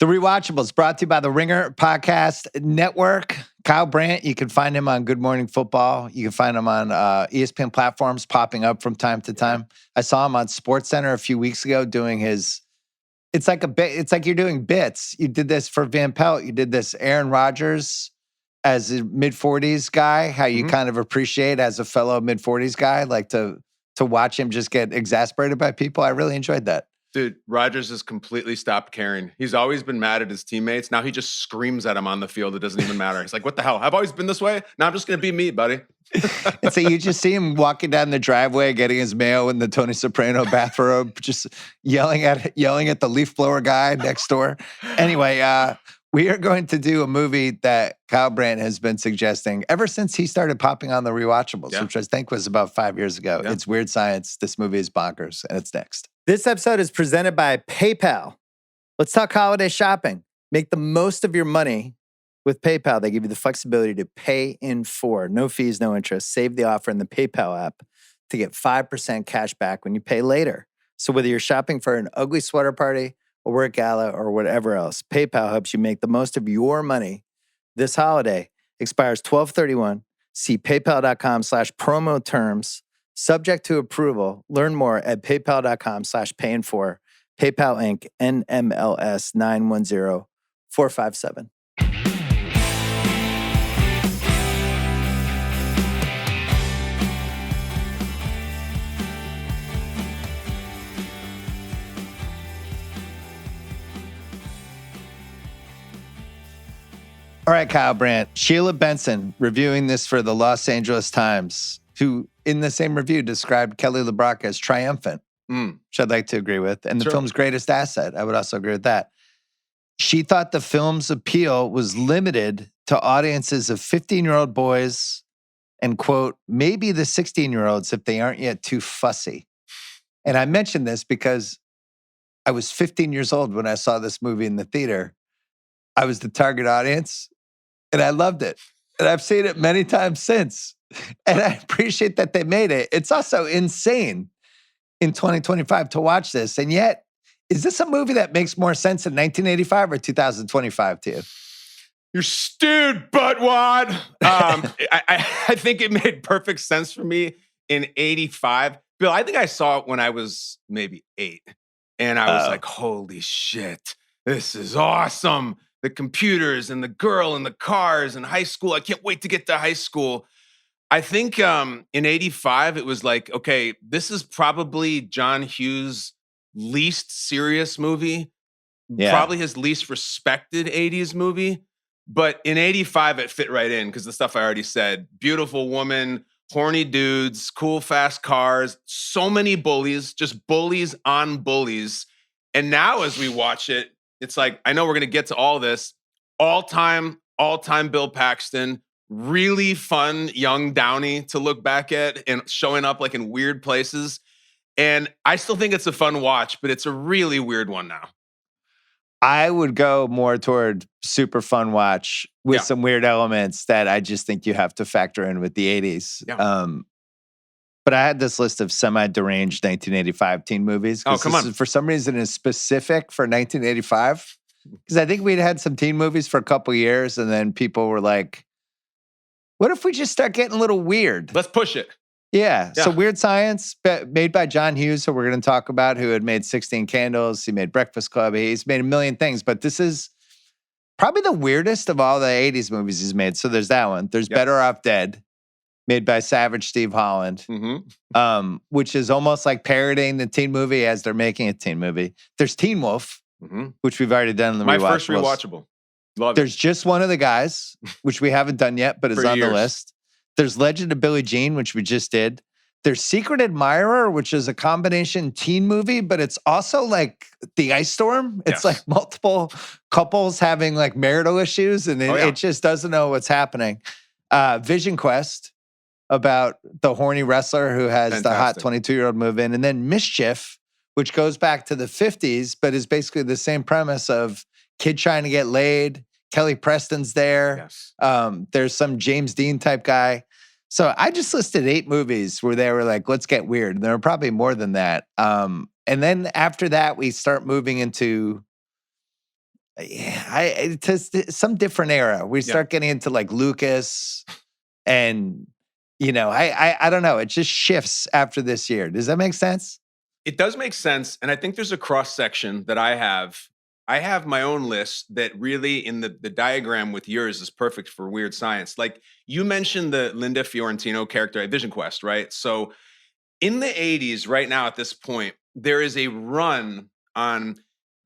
The Rewatchables brought to you by the Ringer Podcast Network. Kyle Brandt, you can find him on Good Morning Football. You can find him on ESPN platforms popping up from time to time. I saw him on SportsCenter a few weeks ago doing his. It's like you're doing bits. You did this for Van Pelt. You did this Aaron Rodgers as a mid-40s guy. How you kind of appreciate as a fellow mid-40s guy, like to watch him just get exasperated by people. I really enjoyed that. Dude, Rodgers has completely stopped caring. He's always been mad at his teammates. Now he just screams at him on the field. It doesn't even matter. He's like, what the hell? I've always been this way. Now I'm just going to be me, buddy. And so you just see him walking down the driveway, getting his mail in the Tony Soprano bathrobe, just yelling at the leaf blower guy next door. Anyway, we are going to do a movie that Kyle Brandt has been suggesting ever since he started popping on the Rewatchables, which I think was about 5 years ago. Yeah. It's Weird Science. This movie is bonkers, and it's next. This episode is presented by PayPal. Let's talk holiday shopping. Make the most of your money with PayPal. They give you the flexibility to pay in full. No fees, no interest. Save the offer in the PayPal app to get 5% cash back when you pay later. So whether you're shopping for an ugly sweater party, a work gala, or whatever else, PayPal helps you make the most of your money this holiday. Expires 12/31. See paypal.com/promo terms. Subject to approval. Learn more at paypal.com/payinfor. PayPal Inc. NMLS 910457. All right, Kyle Brandt. Sheila Benson reviewing this for the Los Angeles Times, who in the same review described Kelly LeBrock as triumphant, which I'd like to agree with, and the film's greatest asset. I would also agree with that. She thought the film's appeal was limited to audiences of 15-year-old boys and, quote, maybe the 16-year-olds if they aren't yet too fussy. And I mentioned this because I was 15 years old when I saw this movie in the theater. I was the target audience, and I loved it. And I've seen it many times since. And I appreciate that they made it. It's also insane in 2025 to watch this. And yet, is this a movie that makes more sense in 1985 or 2025 to you? You're stewed, buttwad. I think it made perfect sense for me in 85. Bill, I think I saw it when I was maybe 8. And I was like, holy shit, this is awesome. The computers and the girl and the cars and high school. I can't wait to get to high school. I think in 85, it was like, okay, this is probably John Hughes' least serious movie. Yeah. Probably his least respected 80s movie. But in 85, it fit right in because the stuff I already said. Beautiful woman, horny dudes, cool, fast cars, so many bullies, just bullies on bullies. And now as we watch it, it's like, I know we're going to get to all this. All-time Bill Paxton, really fun young Downey to look back at and showing up like in weird places. And I still think it's a fun watch, but it's a really weird one now. I would go more toward super fun watch with some weird elements that I just think you have to factor in with the 80s. Yeah. But I had this list of semi-deranged 1985 teen movies. Oh, come on. For some reason, is specific for 1985. Because I think we'd had some teen movies for a couple years, and then people were like, what if we just start getting a little weird? Let's push it. Yeah. So Weird Science, made by John Hughes, who we're going to talk about, who had made 16 Candles. He made Breakfast Club. He's made a million things, but this is probably the weirdest of all the 80s movies he's made. So there's that one. There's Better Off Dead, made by Savage Steve Holland, which is almost like parodying the teen movie as they're making a teen movie. There's Teen Wolf, which we've already done in the My first rewatchable. Love There's it. Just One of the Guys, which we haven't done yet, but is on the list. There's Legend of Billie Jean, which we just did. There's Secret Admirer, which is a combination teen movie, but it's also like The Ice Storm. It's like multiple couples having like marital issues, and it just doesn't know what's happening. Vision Quest, about the horny wrestler who has the hot 22-year-old move in. And then Mischief, which goes back to the 50s, but is basically the same premise of kid trying to get laid. Kelly Preston's there. Yes. There's some James Dean type guy. So I just listed 8 movies where they were like, let's get weird. And there are probably more than that. And then after that, we start moving into It's just some different era. We Yeah. start getting into like Lucas, and I don't know. It just shifts after this year. Does that make sense? It does make sense, and I think there's a cross section that I have. I have my own list that really, in the diagram with yours, is perfect for weird science. Like you mentioned the Linda Fiorentino character at Vision Quest, right? So in the 80s, right now at this point, there is a run on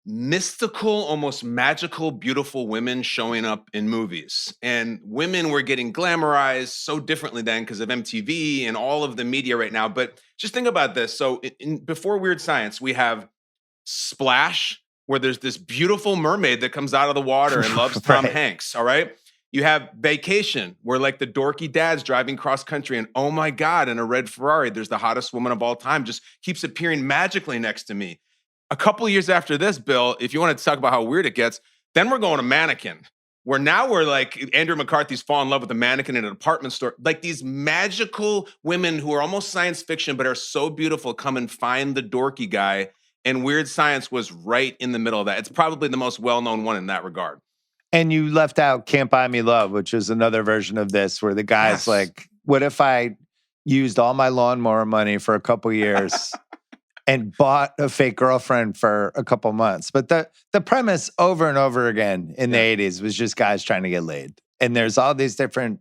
mystical, almost magical, beautiful women showing up in movies. And women were getting glamorized so differently then because of MTV and all of the media right now. But just think about this. So before Weird Science, we have Splash, where there's this beautiful mermaid that comes out of the water and loves Tom Right. Hanks. All right. You have Vacation, where like the dorky dad's driving cross country, and oh my God, in a red Ferrari, there's the hottest woman of all time, just keeps appearing magically next to me. A couple years after this, Bill, if you want to talk about how weird it gets, then we're going to Mannequin, where now we're like Andrew McCarthy's fallen in love with a mannequin in an apartment store. Like these magical women who are almost science fiction, but are so beautiful, come and find the dorky guy. And Weird Science was right in the middle of that. It's probably the most well-known one in that regard. And you left out Can't Buy Me Love, which is another version of this, where the guy's Yes. like, what if I used all my lawnmower money for a couple years and bought a fake girlfriend for a couple months? But the premise over and over again in the 80s was just guys trying to get laid. And there's all these different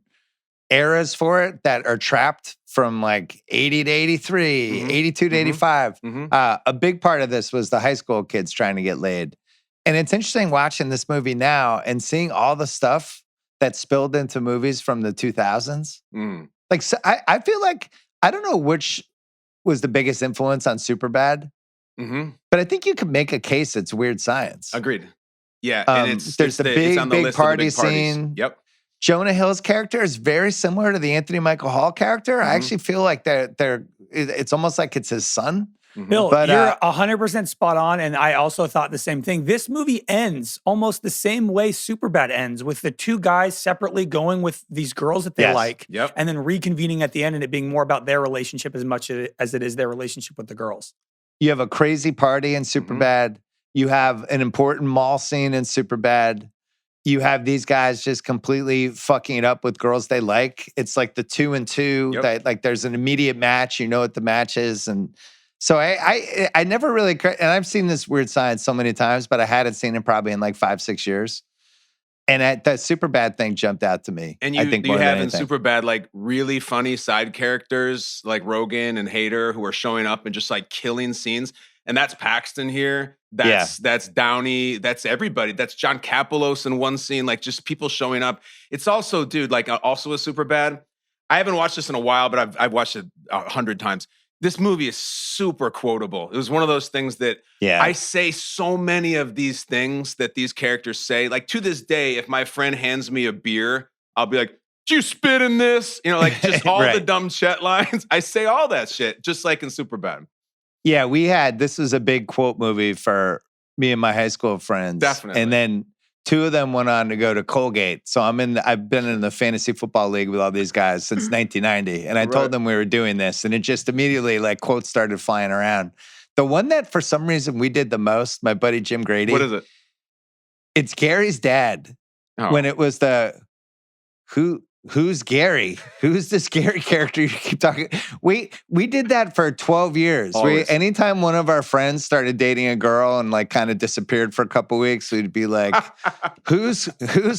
eras for it that are trapped from like 80 to 83, 82 to 85. A big part of this was the high school kids trying to get laid. And it's interesting watching this movie now and seeing all the stuff that spilled into movies from the 2000s. Like, so I feel like, I don't know which was the biggest influence on Superbad, but I think you could make a case it's Weird Science. Agreed. Yeah. And there's the big party scene. Yep. Jonah Hill's character is very similar to the Anthony Michael Hall character. I actually feel like it's almost like it's his son. Bill, But, you're 100% spot on, and I also thought the same thing. This movie ends almost the same way Superbad ends, with the two guys separately going with these girls that they like, and then reconvening at the end, and it being more about their relationship as much as it is their relationship with the girls. You have a crazy party in Superbad. You have an important mall scene in Superbad. You have these guys just completely fucking it up with girls they like. It's like the 2 and 2 that like there's an immediate match. You know what the match is, and so I never really, and I've seen this Weird Science so many times, but I hadn't seen it probably in like 5-6 years. And that Superbad thing jumped out to me. And I think you more than have in anything. Superbad like really funny side characters like Rogan and Hader who are showing up and just like killing scenes. And that's Paxton here. That's Downey. That's everybody. That's John Kapelos in one scene. Like just people showing up. It's also, dude, like also a Superbad. I haven't watched this in a while, but I've watched it 100 times. This movie is super quotable. It was one of those things that I say so many of these things that these characters say. Like to this day, if my friend hands me a beer, I'll be like, "Did you spit in this?" You know, like just all the dumb Chet lines. I say all that shit, just like in Superbad. Yeah, this was a big quote movie for me and my high school friends. Definitely. And then 2 of them went on to go to Colgate. So I've been in the fantasy football league with all these guys since 1990. And I told them we were doing this, and it just immediately like quotes started flying around. The one that for some reason we did the most, my buddy Jim Grady. What is it? It's Gary's dad. When it was who's Gary? Who's this Gary character you keep talking? We did that for 12 years. Anytime one of our friends started dating a girl and like kind of disappeared for a couple weeks, we'd be like, who's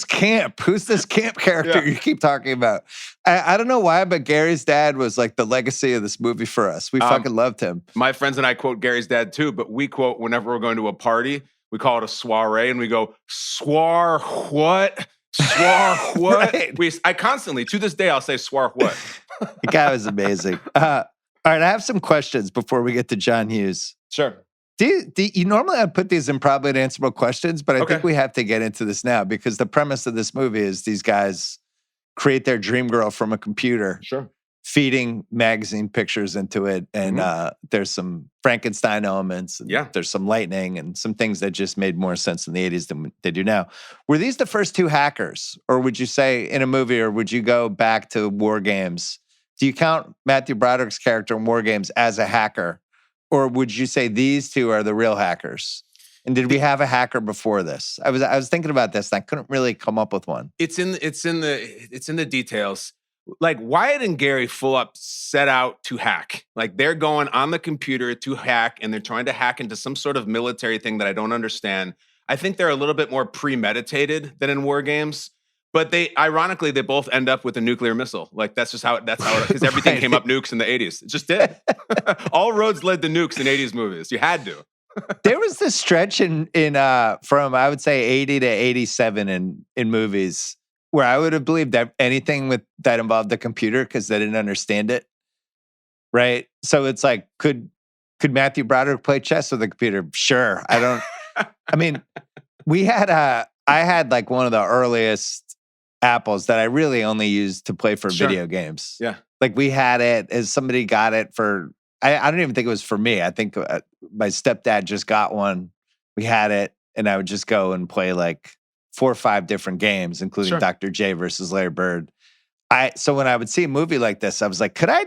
Camp? Who's this Camp character you keep talking about? I don't know why, but Gary's dad was like the legacy of this movie for us. We fucking loved him. My friends and I quote Gary's dad too, but we quote whenever we're going to a party, we call it a soiree, and we go, "Swar what? Swar what?" I constantly, to this day, I'll say swar what. The guy was amazing. All right, I have some questions before we get to John Hughes. Sure. You normally I'd put these in probably unanswerable questions, but I think we have to get into this now because the premise of this movie is these guys create their dream girl from a computer. Sure. Feeding magazine pictures into it, and there's some Frankenstein elements, and there's some lightning, and some things that just made more sense in the 80s than they do now. Were these the first 2 hackers, or would you say in a movie, or would you go back to War Games? Do you count Matthew Broderick's character in War Games as a hacker, or would you say these 2 are the real hackers And did we have a hacker before this? I was thinking about this and I couldn't really come up with one. It's in the details. Like Wyatt and Gary full up set out to hack. Like they're going on the computer to hack, and they're trying to hack into some sort of military thing that I don't understand. I think they're a little bit more premeditated than in war games. But they both end up with a nuclear missile. Like because everything came up nukes in the 80s. It just did. All roads led to nukes in 80s movies. You had to. There was this stretch in from I would say 80 to 87 in movies where I would have believed that anything that involved the computer because they didn't understand it. Right? So it's like, could Matthew Broderick play chess with a computer? Sure. I mean, I had like one of the earliest Apples that I really only used to play for video games. Yeah. Like we had it as somebody got it for, I don't even think it was for me. I think my stepdad just got one. We had it and I would just go and play like 4 or 5 different games, including Dr. J versus Larry Bird. So when I would see a movie like this, I was like, could I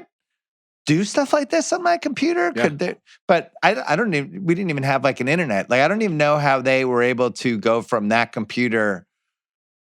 do stuff like this on my computer? Yeah. But we didn't even have like an internet. Like I don't even know how they were able to go from that computer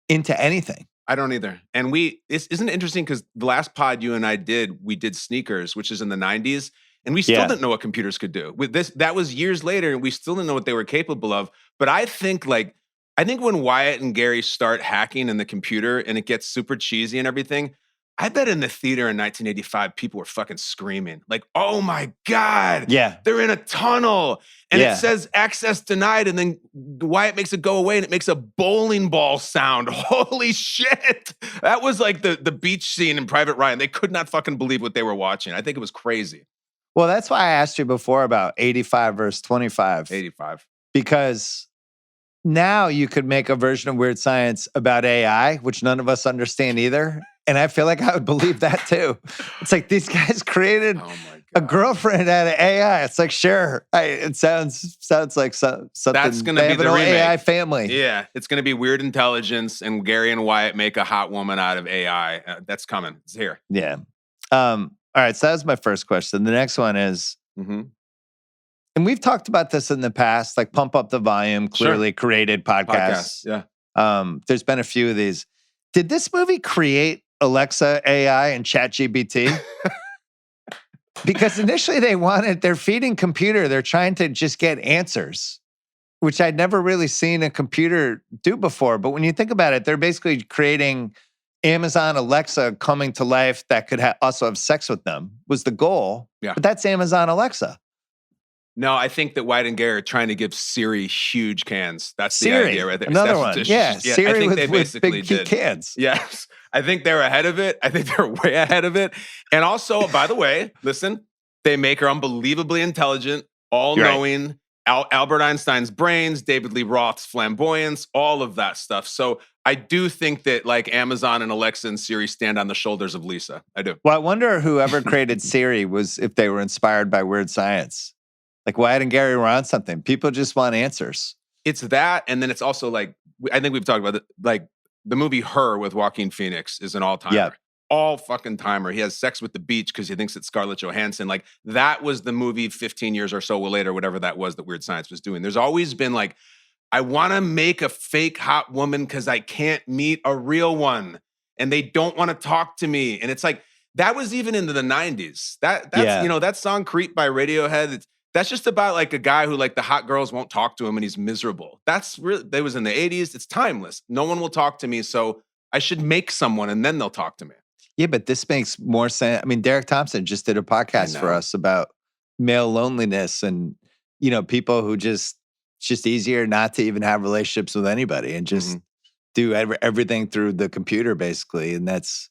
into anything. I don't either. And isn't it interesting because the last pod you and I did, we did Sneakers, which is in the 90s, and we still didn't know what computers could do. With this, that was years later, and we still didn't know what they were capable of. But I think when Wyatt and Gary start hacking in the computer and it gets super cheesy and everything, I bet in the theater in 1985, people were fucking screaming like, oh my God, they're in a tunnel. And it says access denied. And then Wyatt makes it go away and it makes a bowling ball sound. Holy shit. That was like the beach scene in Private Ryan. They could not fucking believe what they were watching. I think it was crazy. Well, that's why I asked you before about 85 versus 25. 85. Because now you could make a version of Weird Science about AI, which none of us understand either. And I feel like I would believe that too. It's like these guys created a girlfriend out of AI. It's like, sure. It sounds like something. That's going to be the remake. AI family. Yeah. It's going to be Weird Intelligence and Gary and Wyatt make a hot woman out of AI. That's coming. It's here. Yeah. All right. So that was my first question. The next one is, and we've talked about this in the past, like Pump Up the Volume, clearly created podcasts. Yeah. There's been a few of these. Did this movie create Alexa AI and ChatGPT? Because initially they're feeding computer. They're trying to just get answers, which I'd never really seen a computer do before. But when you think about it, they're basically creating Amazon Alexa coming to life that could also have sex with them was the goal. Yeah. But that's Amazon Alexa. No, I think that Wyatt and Gary are trying to give Siri huge cans. That's the Siri, idea right there. Another one. Yeah, Siri I think with, they basically with big cans. Yes. I think they're ahead of it. I think they're way ahead of it. And also, by the way, listen, they make her unbelievably intelligent, all-knowing, Albert Einstein's brains, David Lee Roth's flamboyance, all of that stuff. So I do think that like Amazon and Alexa and Siri stand on the shoulders of Lisa. I do. Well, I wonder whoever created Siri if they were inspired by Weird Science. Like Wyatt and Gary were on something. People just want answers. It's that, and then it's also like, I think we've talked about it, like the movie Her with Joaquin Phoenix is an all-timer. Yep. All fucking timer. He has sex with the beach because he thinks it's Scarlett Johansson. Like that was the movie 15 years or so later, whatever that was that Weird Science was doing. There's always been like, I want to make a fake hot woman because I can't meet a real one. And they don't want to talk to me. And it's like, that was even into the 90s. That's that song Creep by Radiohead. That's just about like a guy who like the hot girls won't talk to him and he's miserable. That was in the 80s. It's timeless. No one will talk to me. So I should make someone and then they'll talk to me. Yeah, but this makes more sense. I mean, Derek Thompson just did a podcast for us about male loneliness and, people who it's just easier not to even have relationships with anybody and just do everything through the computer basically. And that's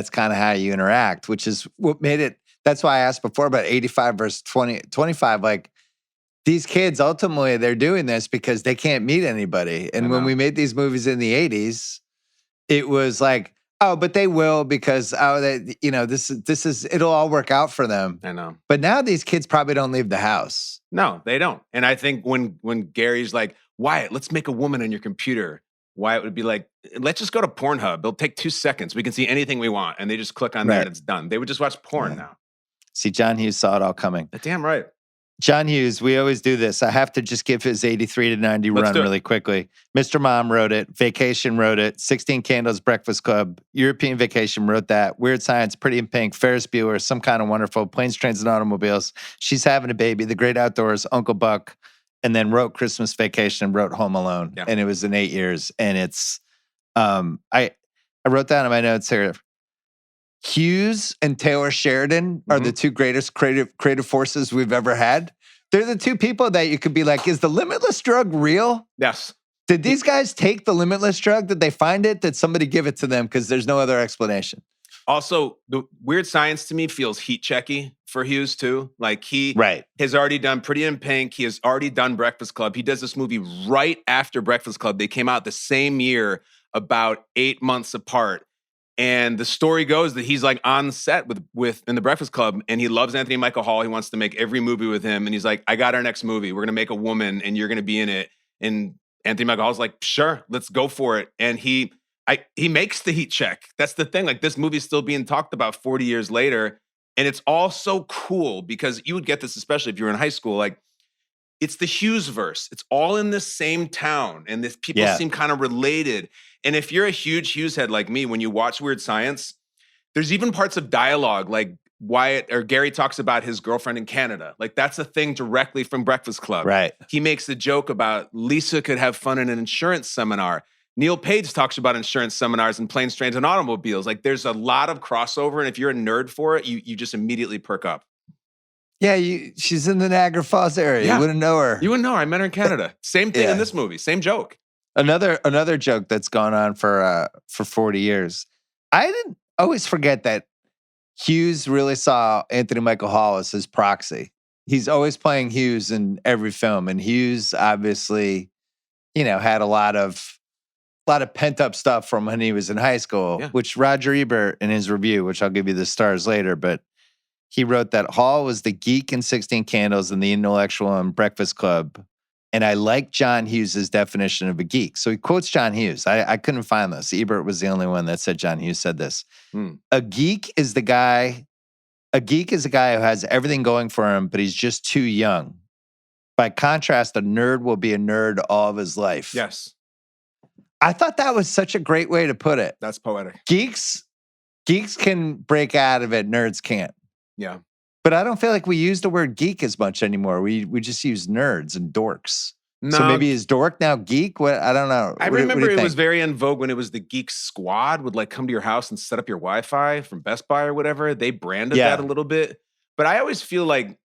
kind of how you interact, which is what made it. That's why I asked before about 85 versus 25. Like these kids, ultimately, they're doing this because they can't meet anybody. And when we made these movies in the 80s, it was like, oh, but they will because this is it'll all work out for them. I know. But now these kids probably don't leave the house. No, they don't. And I think when Gary's like, Wyatt, let's make a woman on your computer. Wyatt would be like, let's just go to Pornhub. It'll take 2 seconds. We can see anything we want. And they just click on that and it's done. They would just watch porn now. See, John Hughes saw it all coming. Damn right. John Hughes, we always do this. I have to just give his 83 to 90 run really quickly. Mr. Mom wrote it. Vacation wrote it. 16 Candles, Breakfast Club. European Vacation wrote that. Weird Science, Pretty in Pink, Ferris Bueller, Some Kind of Wonderful, Planes, Trains, and Automobiles. She's Having a Baby, The Great Outdoors, Uncle Buck, and then wrote Christmas Vacation and wrote Home Alone. Yeah. And it was in 8 years. And it's, I wrote down in my notes here, Hughes and Taylor Sheridan are the two greatest creative forces we've ever had. They're the two people that you could be like, is the limitless drug real? Yes. Did these guys take the limitless drug? Did they find it? Did somebody give it to them? Because there's no other explanation. Also, the Weird Science to me feels heat checky for Hughes too. Like he has already done Pretty in Pink. He has already done Breakfast Club. He does this movie right after Breakfast Club. They came out the same year, about 8 months apart. And the story goes that he's like on set with in the Breakfast Club, and he loves Anthony Michael Hall. He wants to make every movie with him. And he's like, I got our next movie. We're going to make a woman and you're going to be in it. And Anthony Michael Hall's like, sure, let's go for it. And he makes the heat check. That's the thing. Like, this movie's still being talked about 40 years later. And it's all so cool because you would get this, especially if you were in high school. Like, it's the Hughes verse. It's all in the same town. And this people seem kind of related. And if you're a huge Hughes head like me, when you watch Weird Science, there's even parts of dialogue like Wyatt or Gary talks about his girlfriend in Canada. Like, that's a thing directly from Breakfast Club. Right. He makes the joke about Lisa could have fun in an insurance seminar. Neil Page talks about insurance seminars and Planes, Trains, and Automobiles. Like, there's a lot of crossover. And if you're a nerd for it, you just immediately perk up. Yeah, she's in the Niagara Falls area. Yeah. You wouldn't know her. You wouldn't know her. I met her in Canada. Same thing in this movie. Same joke. Another joke that's gone on for 40 years. I didn't always forget that Hughes really saw Anthony Michael Hall as his proxy. He's always playing Hughes in every film, and Hughes obviously, had a lot of pent up stuff from when he was in high school. Which Roger Ebert in his review, which I'll give you the stars later, but he wrote that Hall was the geek in 16 Candles and the intellectual in Breakfast Club. And I like John Hughes' definition of a geek. So he quotes John Hughes. I couldn't find this. Ebert was the only one that said John Hughes said this. A geek is a guy who has everything going for him, but he's just too young. By contrast, a nerd will be a nerd all of his life. Yes. I thought that was such a great way to put it. That's poetic. Geeks can break out of it, nerds can't. Yeah. But I don't feel like we use the word geek as much anymore. We just use nerds and dorks. No. So maybe is dork now geek? What? I don't know. I remember it was very in vogue when it was the Geek Squad would like come to your house and set up your Wi-Fi from Best Buy or whatever. They branded that a little bit. But I always feel like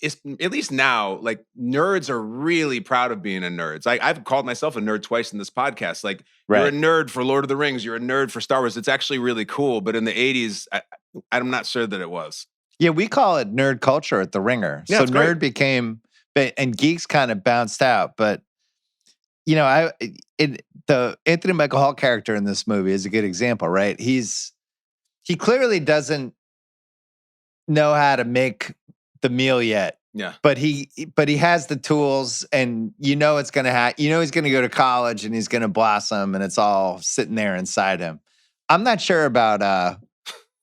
it's, at least now, like nerds are really proud of being a nerd. I've called myself a nerd twice in this podcast. Like, you're a nerd for Lord of the Rings. You're a nerd for Star Wars. It's actually really cool. But in the 80s, I'm not sure that it was. Yeah, we call it nerd culture at The Ringer. Yeah, so nerd became, and geeks kind of bounced out. But, the Anthony Michael Hall character in this movie is a good example, right? He clearly doesn't know how to make the meal yet. Yeah. But he has the tools, and it's going to happen. He's going to go to college and he's going to blossom, and it's all sitting there inside him. I'm not sure about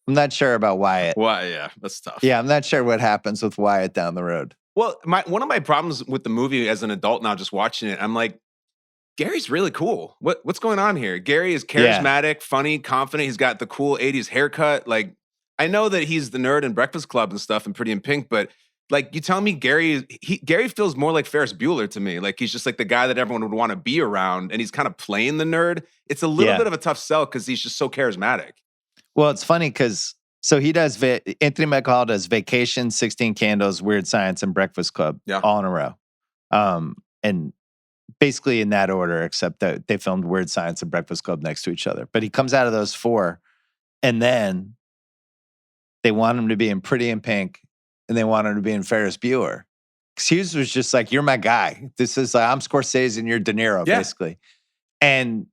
Wyatt. Well, yeah, that's tough. Yeah, I'm not sure what happens with Wyatt down the road. Well, one of my problems with the movie as an adult now, just watching it, I'm like, Gary's really cool. What's going on here? Gary is charismatic, funny, confident. He's got the cool 80s haircut. Like, I know that he's the nerd in Breakfast Club and stuff and Pretty in Pink, but like, you tell me Gary feels more like Ferris Bueller to me. Like, he's just like the guy that everyone would want to be around, and he's kind of playing the nerd. It's a little bit of a tough sell because he's just so charismatic. Well, it's funny because he does Anthony Michael Hall does Vacation, 16 Candles, Weird Science, and Breakfast Club all in a row. And basically in that order, except that they filmed Weird Science and Breakfast Club next to each other. But he comes out of those four, and then they want him to be in Pretty in Pink, and they want him to be in Ferris Bueller. Because Hughes was just like, you're my guy. This is I'm Scorsese and you're De Niro, basically. And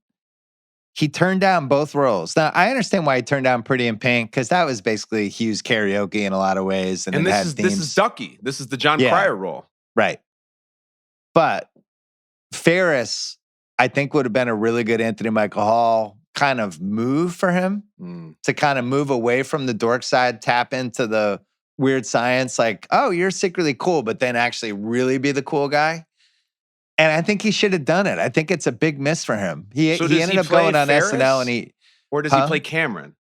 he turned down both roles. Now, I understand why he turned down Pretty in Pink, because that was basically Hughes karaoke in a lot of ways. And this is Ducky. This is the John Cryer role. Right. But Ferris, I think, would have been a really good Anthony Michael Hall kind of move for him to kind of move away from the dork side, tap into the Weird Science, like, oh, you're secretly cool, but then actually really be the cool guy. And I think he should have done it. I think it's a big miss for him. He ended up going on SNL and or does he play Cameron?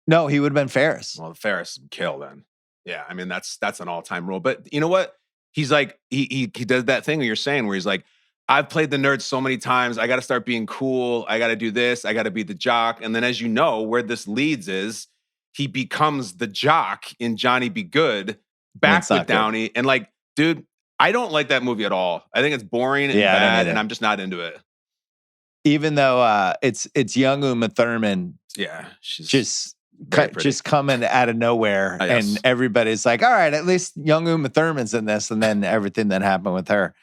No, he would have been Ferris. Well, Ferris would kill then. Yeah, I mean that's an all-time rule. But you know what? He's like he does that thing you're saying where he's like, I've played the nerd so many times. I got to start being cool. I got to do this. I got to be the jock. And then, as you know, where this leads is he becomes the jock in Johnny Be Good back with Downey. Good. And like, dude, I don't like that movie at all. I think it's boring and bad, and I'm just not into it. Even though it's young Uma Thurman. Yeah, she's just coming out of nowhere, and everybody's like, all right, at least young Uma Thurman's in this, and then everything that happened with her.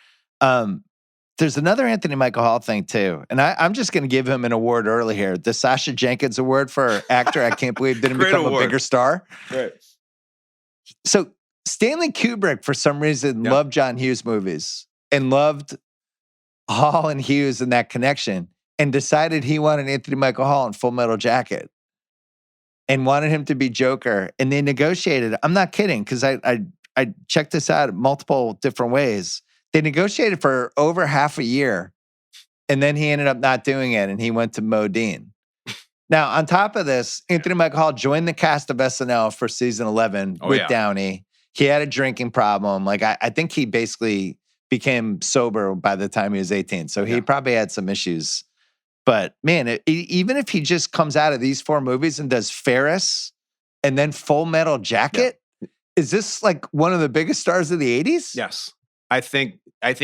There's another Anthony Michael Hall thing too, and I'm just going to give him an award early here. The Sasha Jenkins Award for actor. I can't believe didn't become a bigger star. Right. So Stanley Kubrick, for some reason, loved John Hughes movies and loved Hall and Hughes and that connection, and decided he wanted Anthony Michael Hall in Full Metal Jacket and wanted him to be Joker. And they negotiated. I'm not kidding, because I checked this out multiple different ways. They negotiated for over half a year, and then he ended up not doing it, and he went to Modine. Now, on top of this, Anthony Michael Hall joined the cast of SNL for season 11 with Downey. He had a drinking problem. Like, I think he basically became sober by the time he was 18. So he probably had some issues. But man, even if he just comes out of these 4 movies and does Ferris and then Full Metal Jacket, is this like one of the biggest stars of the 80s? Yes. I think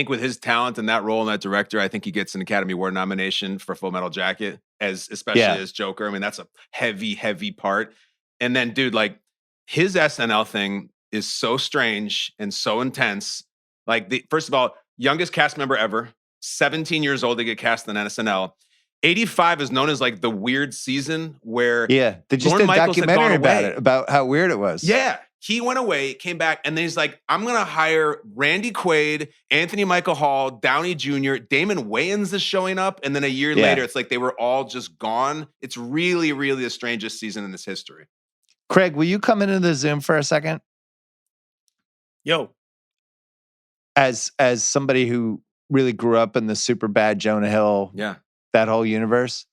with his talent and that role and that director, I think he gets an Academy Award nomination for Full Metal Jacket, especially as Joker. I mean, that's a heavy, heavy part. And then, dude, like his SNL thing is so strange and so intense. Like, first of all, youngest cast member ever, 17 years old to get cast in SNL. 85 is known as like the weird season where they just did a documentary about it, about how weird it was. Yeah. He went away, came back, and then he's like, I'm going to hire Randy Quaid, Anthony Michael Hall, Downey Jr., Damon Wayans is showing up. And then a year later, it's like they were all just gone. It's really, really the strangest season in this history. Craig, will you come into the Zoom for a second? Yo. As somebody who really grew up in the super bad Jonah Hill, that whole universe.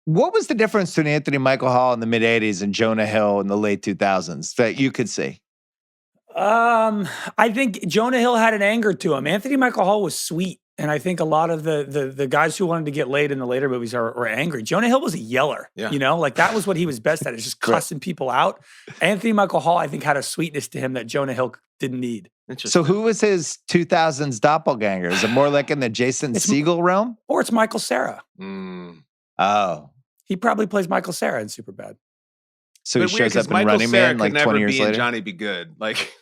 What was the difference between Anthony Michael Hall in the mid-'80s and Jonah Hill in the late 2000s that you could see? I think Jonah Hill had an anger to him. Anthony Michael Hall was sweet, and I think a lot of the guys who wanted to get laid in the later movies were angry. Jonah Hill was a yeller, you know? Like, that was what he was best at, is just cussing people out. Anthony Michael Hall, I think, had a sweetness to him that Jonah Hill didn't need. So who was his 2000s doppelganger? Is it more like in the Jason Segel realm? Or it's Michael Cera. Oh. He probably plays Michael Cera in Superbad. So he shows up in Running Man like 20 years later? Johnny Be Good. Like,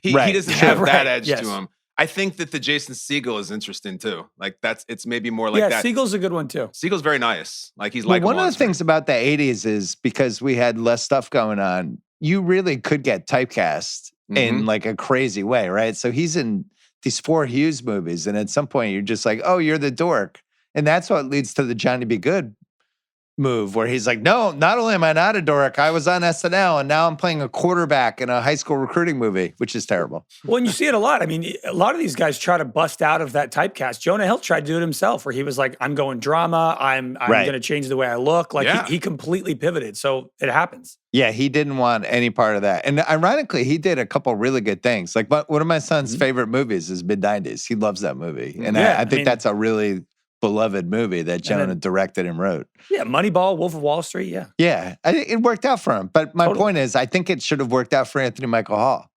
he doesn't have that edge to him. I think that the Jason Segel is interesting too. Like, it's maybe more like that. Yeah, Segel's a good one too. Segel's very nice. Like, he's like one of the things about the 80s is because we had less stuff going on, you really could get typecast in like a crazy way, right? So he's in these 4 Hughes movies, and at some point you're just like, oh, you're the dork. And that's what leads to the Johnny Be Good move, where he's like, no, not only am I not a dork, I was on SNL, and now I'm playing a quarterback in a high school recruiting movie, which is terrible. Well, and you see it a lot. I mean, a lot of these guys try to bust out of that typecast. Jonah Hill tried to do it himself, where he was like, I'm going drama. I'm going to change the way I look. Like, he completely pivoted. So it happens. Yeah, he didn't want any part of that. And ironically, he did a couple really good things. Like, one of my son's favorite movies is Mid-90s. He loves that movie. And I think that's a really beloved movie that Jonah directed and wrote. Yeah, Moneyball, Wolf of Wall Street, yeah. Yeah, it worked out for him. But my point is, I think it should have worked out for Anthony Michael Hall.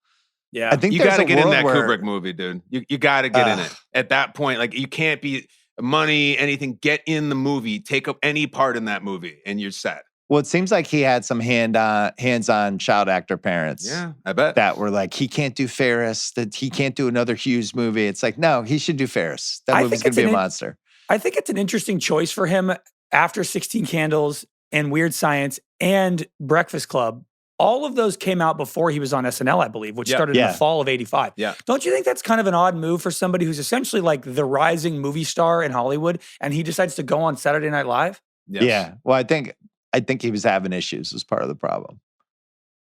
Yeah. I think you got to get in that Kubrick movie, dude. You got to get in it. At that point, like, you can't be money, anything. Get in the movie. Take up any part in that movie, and you're set. Well, it seems like he had some hands-on child actor parents. Yeah, I bet. That were like, he can't do Ferris, that he can't do another Hughes movie. It's like, no, he should do Ferris. That movie's going to be a monster. I think it's an interesting choice for him after 16 Candles and Weird Science and Breakfast Club. All of those came out before he was on SNL, I believe, which started in the fall of 85. Yeah. Don't you think that's kind of an odd move for somebody who's essentially like the rising movie star in Hollywood, and he decides to go on Saturday Night Live? Yes. Yeah. Well, I think he was having issues as part of the problem.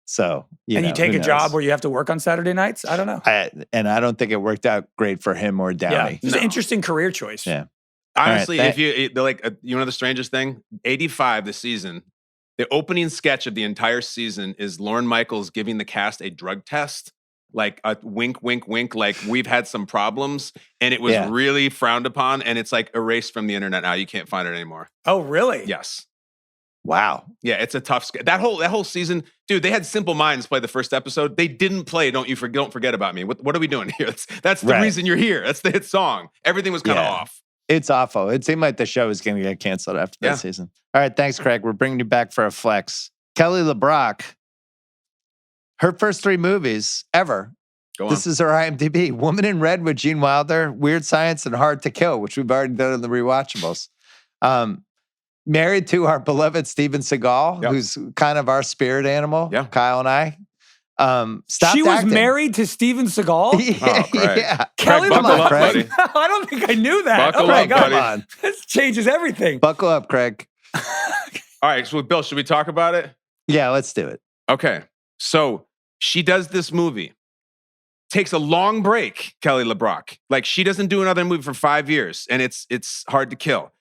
So, you take a job where you have to work on Saturday nights? I don't know. And I don't think it worked out great for him or Downey. Yeah, it's an interesting career choice. Yeah. Honestly, if you know the strangest thing? 85, the season, the opening sketch of the entire season is Lorne Michaels giving the cast a drug test, like a wink, wink, wink, like we've had some problems, and it was really frowned upon, and it's like erased from the internet now. You can't find it anymore. Oh, really? Yes. Wow. Yeah, it's a tough that whole season, dude. They had Simple Minds play the first episode. They didn't play Don't Forget About Me. What are we doing here? That's the reason you're here. That's the hit song. Everything was kind of off. It's awful. It seemed like the show was going to get canceled after that season. All right, thanks, Craig. We're bringing you back for a flex. Kelly LeBrock, her first 3 movies ever. This is her IMDb. Woman in Red with Gene Wilder, Weird Science, and Hard to Kill, which we've already done in the Rewatchables. Married to our beloved Steven Seagal, who's kind of our spirit animal, Kyle and I. She was married to Steven Seagal? Yeah. Kelly LeBrock, buddy. I don't think I knew that. Buckle up, God. buddy. This changes everything. Buckle up, Craig. All right, so Bill, should we talk about it? Yeah, let's do it. Okay. So she does this movie. Takes a long break, Kelly LeBrock. Like, she doesn't do another movie for 5 years, and it's Hard to Kill.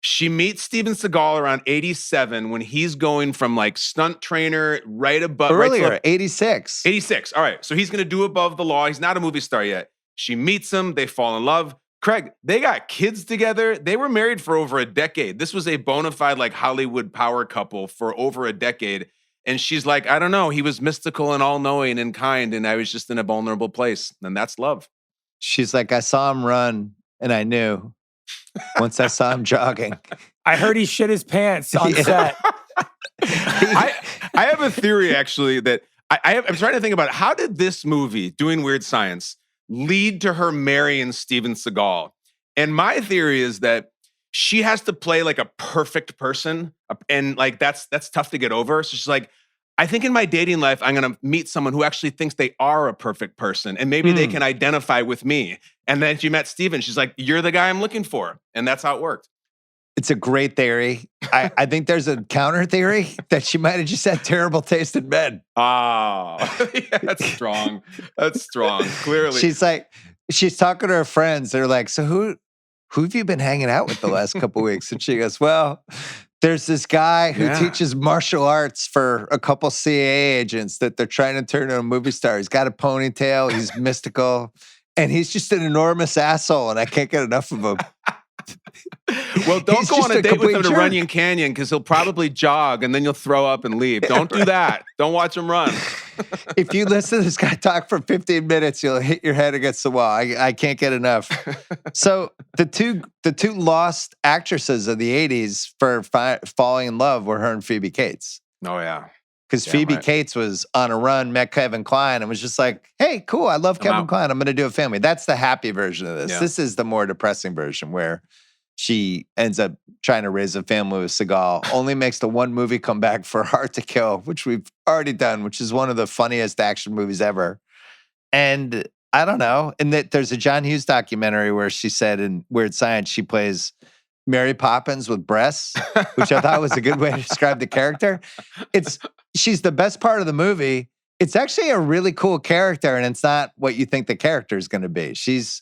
She meets Steven Seagal around 87 when he's going from like stunt trainer right above. Earlier, 86. 86. All right. So he's going to do Above the Law. He's not a movie star yet. She meets him. They fall in love. Craig, they got kids together. They were married for over a decade. This was a bona fide like Hollywood power couple for over a decade. And she's like, I don't know. He was mystical and all-knowing and kind, and I was just in a vulnerable place. And that's love. She's like, I saw him run, and I knew. Once I saw him jogging. I heard he shit his pants on set. I have a theory, actually, that I'm trying to think about it. How did this movie, Doing Weird Science, lead to her marrying Steven Seagal? And my theory is that she has to play like a perfect person, and like that's tough to get over. So she's like, I think in my dating life, I'm going to meet someone who actually thinks they are a perfect person, and maybe they can identify with me. And then she met Steven. She's like, you're the guy I'm looking for. And that's how it worked. It's a great theory. I think there's a counter theory that she might have just had terrible taste in men. Oh, yeah, that's strong. That's strong. Clearly. She's talking to her friends. They're like, so who have you been hanging out with the last couple weeks? And she goes, well, there's this guy who teaches martial arts for a couple CIA agents that they're trying to turn into a movie star. He's got a ponytail. He's mystical. And he's just an enormous asshole, and I can't get enough of him. Well, don't go on a date with him to Runyon Canyon, because he'll probably jog, and then you'll throw up and leave. Don't do that. Don't watch him run. If you listen to this guy talk for 15 minutes, you'll hit your head against the wall. I can't get enough. So the two lost actresses of the 80s for falling in love were her and Phoebe Cates. Oh, yeah. Because Phoebe Cates was on a run, met Kevin Kline, and was just like, hey, cool, I love Kevin Kline. I'm going to do a family. That's the happy version of this. Yeah. This is the more depressing version where she ends up trying to raise a family with Seagal, only makes the one movie come back for Hard to Kill, which we've already done, which is one of the funniest action movies ever. And I don't know. And there's a John Hughes documentary where she said in Weird Science, she plays Mary Poppins with breasts, which I thought was a good way to describe the character. She's the best part of the movie. It's actually a really cool character, and it's not what you think the character is going to be. She's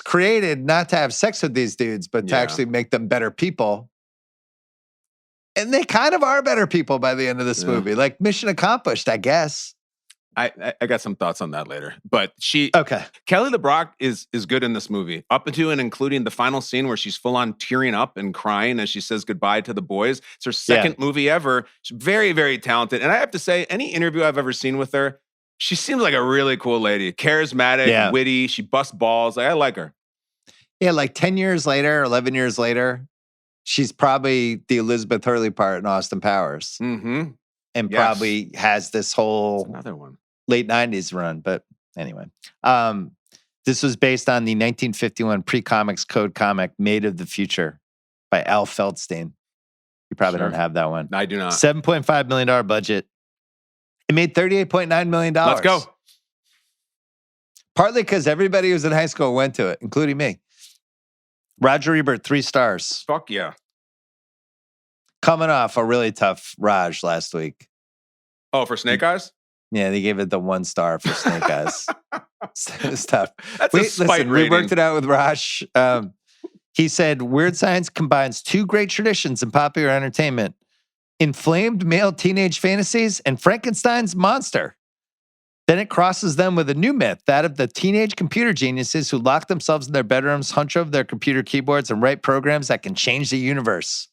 created not to have sex with these dudes, but to actually make them better people. And they kind of are better people by the end of this movie. Like, mission accomplished, I guess. I got some thoughts on that later. But Kelly LeBrock is good in this movie, up to and including the final scene where she's full on tearing up and crying as she says goodbye to the boys. It's her second movie ever. She's very, very talented. And I have to say, any interview I've ever seen with her, she seems like a really cool lady. Charismatic, witty. She busts balls. I like her. Yeah, like 10 years later, 11 years later, she's probably the Elizabeth Hurley part in Austin Powers. Mm-hmm. And probably has this whole another one. Late 90s run. But anyway, this was based on the 1951 pre-comics code comic Made of the Future by Al Feldstein. You probably don't have that one. I do not. $7.5 million budget. It made $38.9 million. Let's go. Partly because everybody who was in high school went to it, including me. Roger Ebert, 3 stars. Fuck yeah. Coming off a really tough Raj last week. Oh, for Snake Eyes? Yeah, they gave it the 1 star for Snake Eyes. It's tough. That's a spite rating. We worked it out with Raj. He said, Weird Science combines 2 great traditions in popular entertainment: inflamed male teenage fantasies and Frankenstein's monster. Then it crosses them with a new myth, that of the teenage computer geniuses who lock themselves in their bedrooms, hunch over their computer keyboards, and write programs that can change the universe.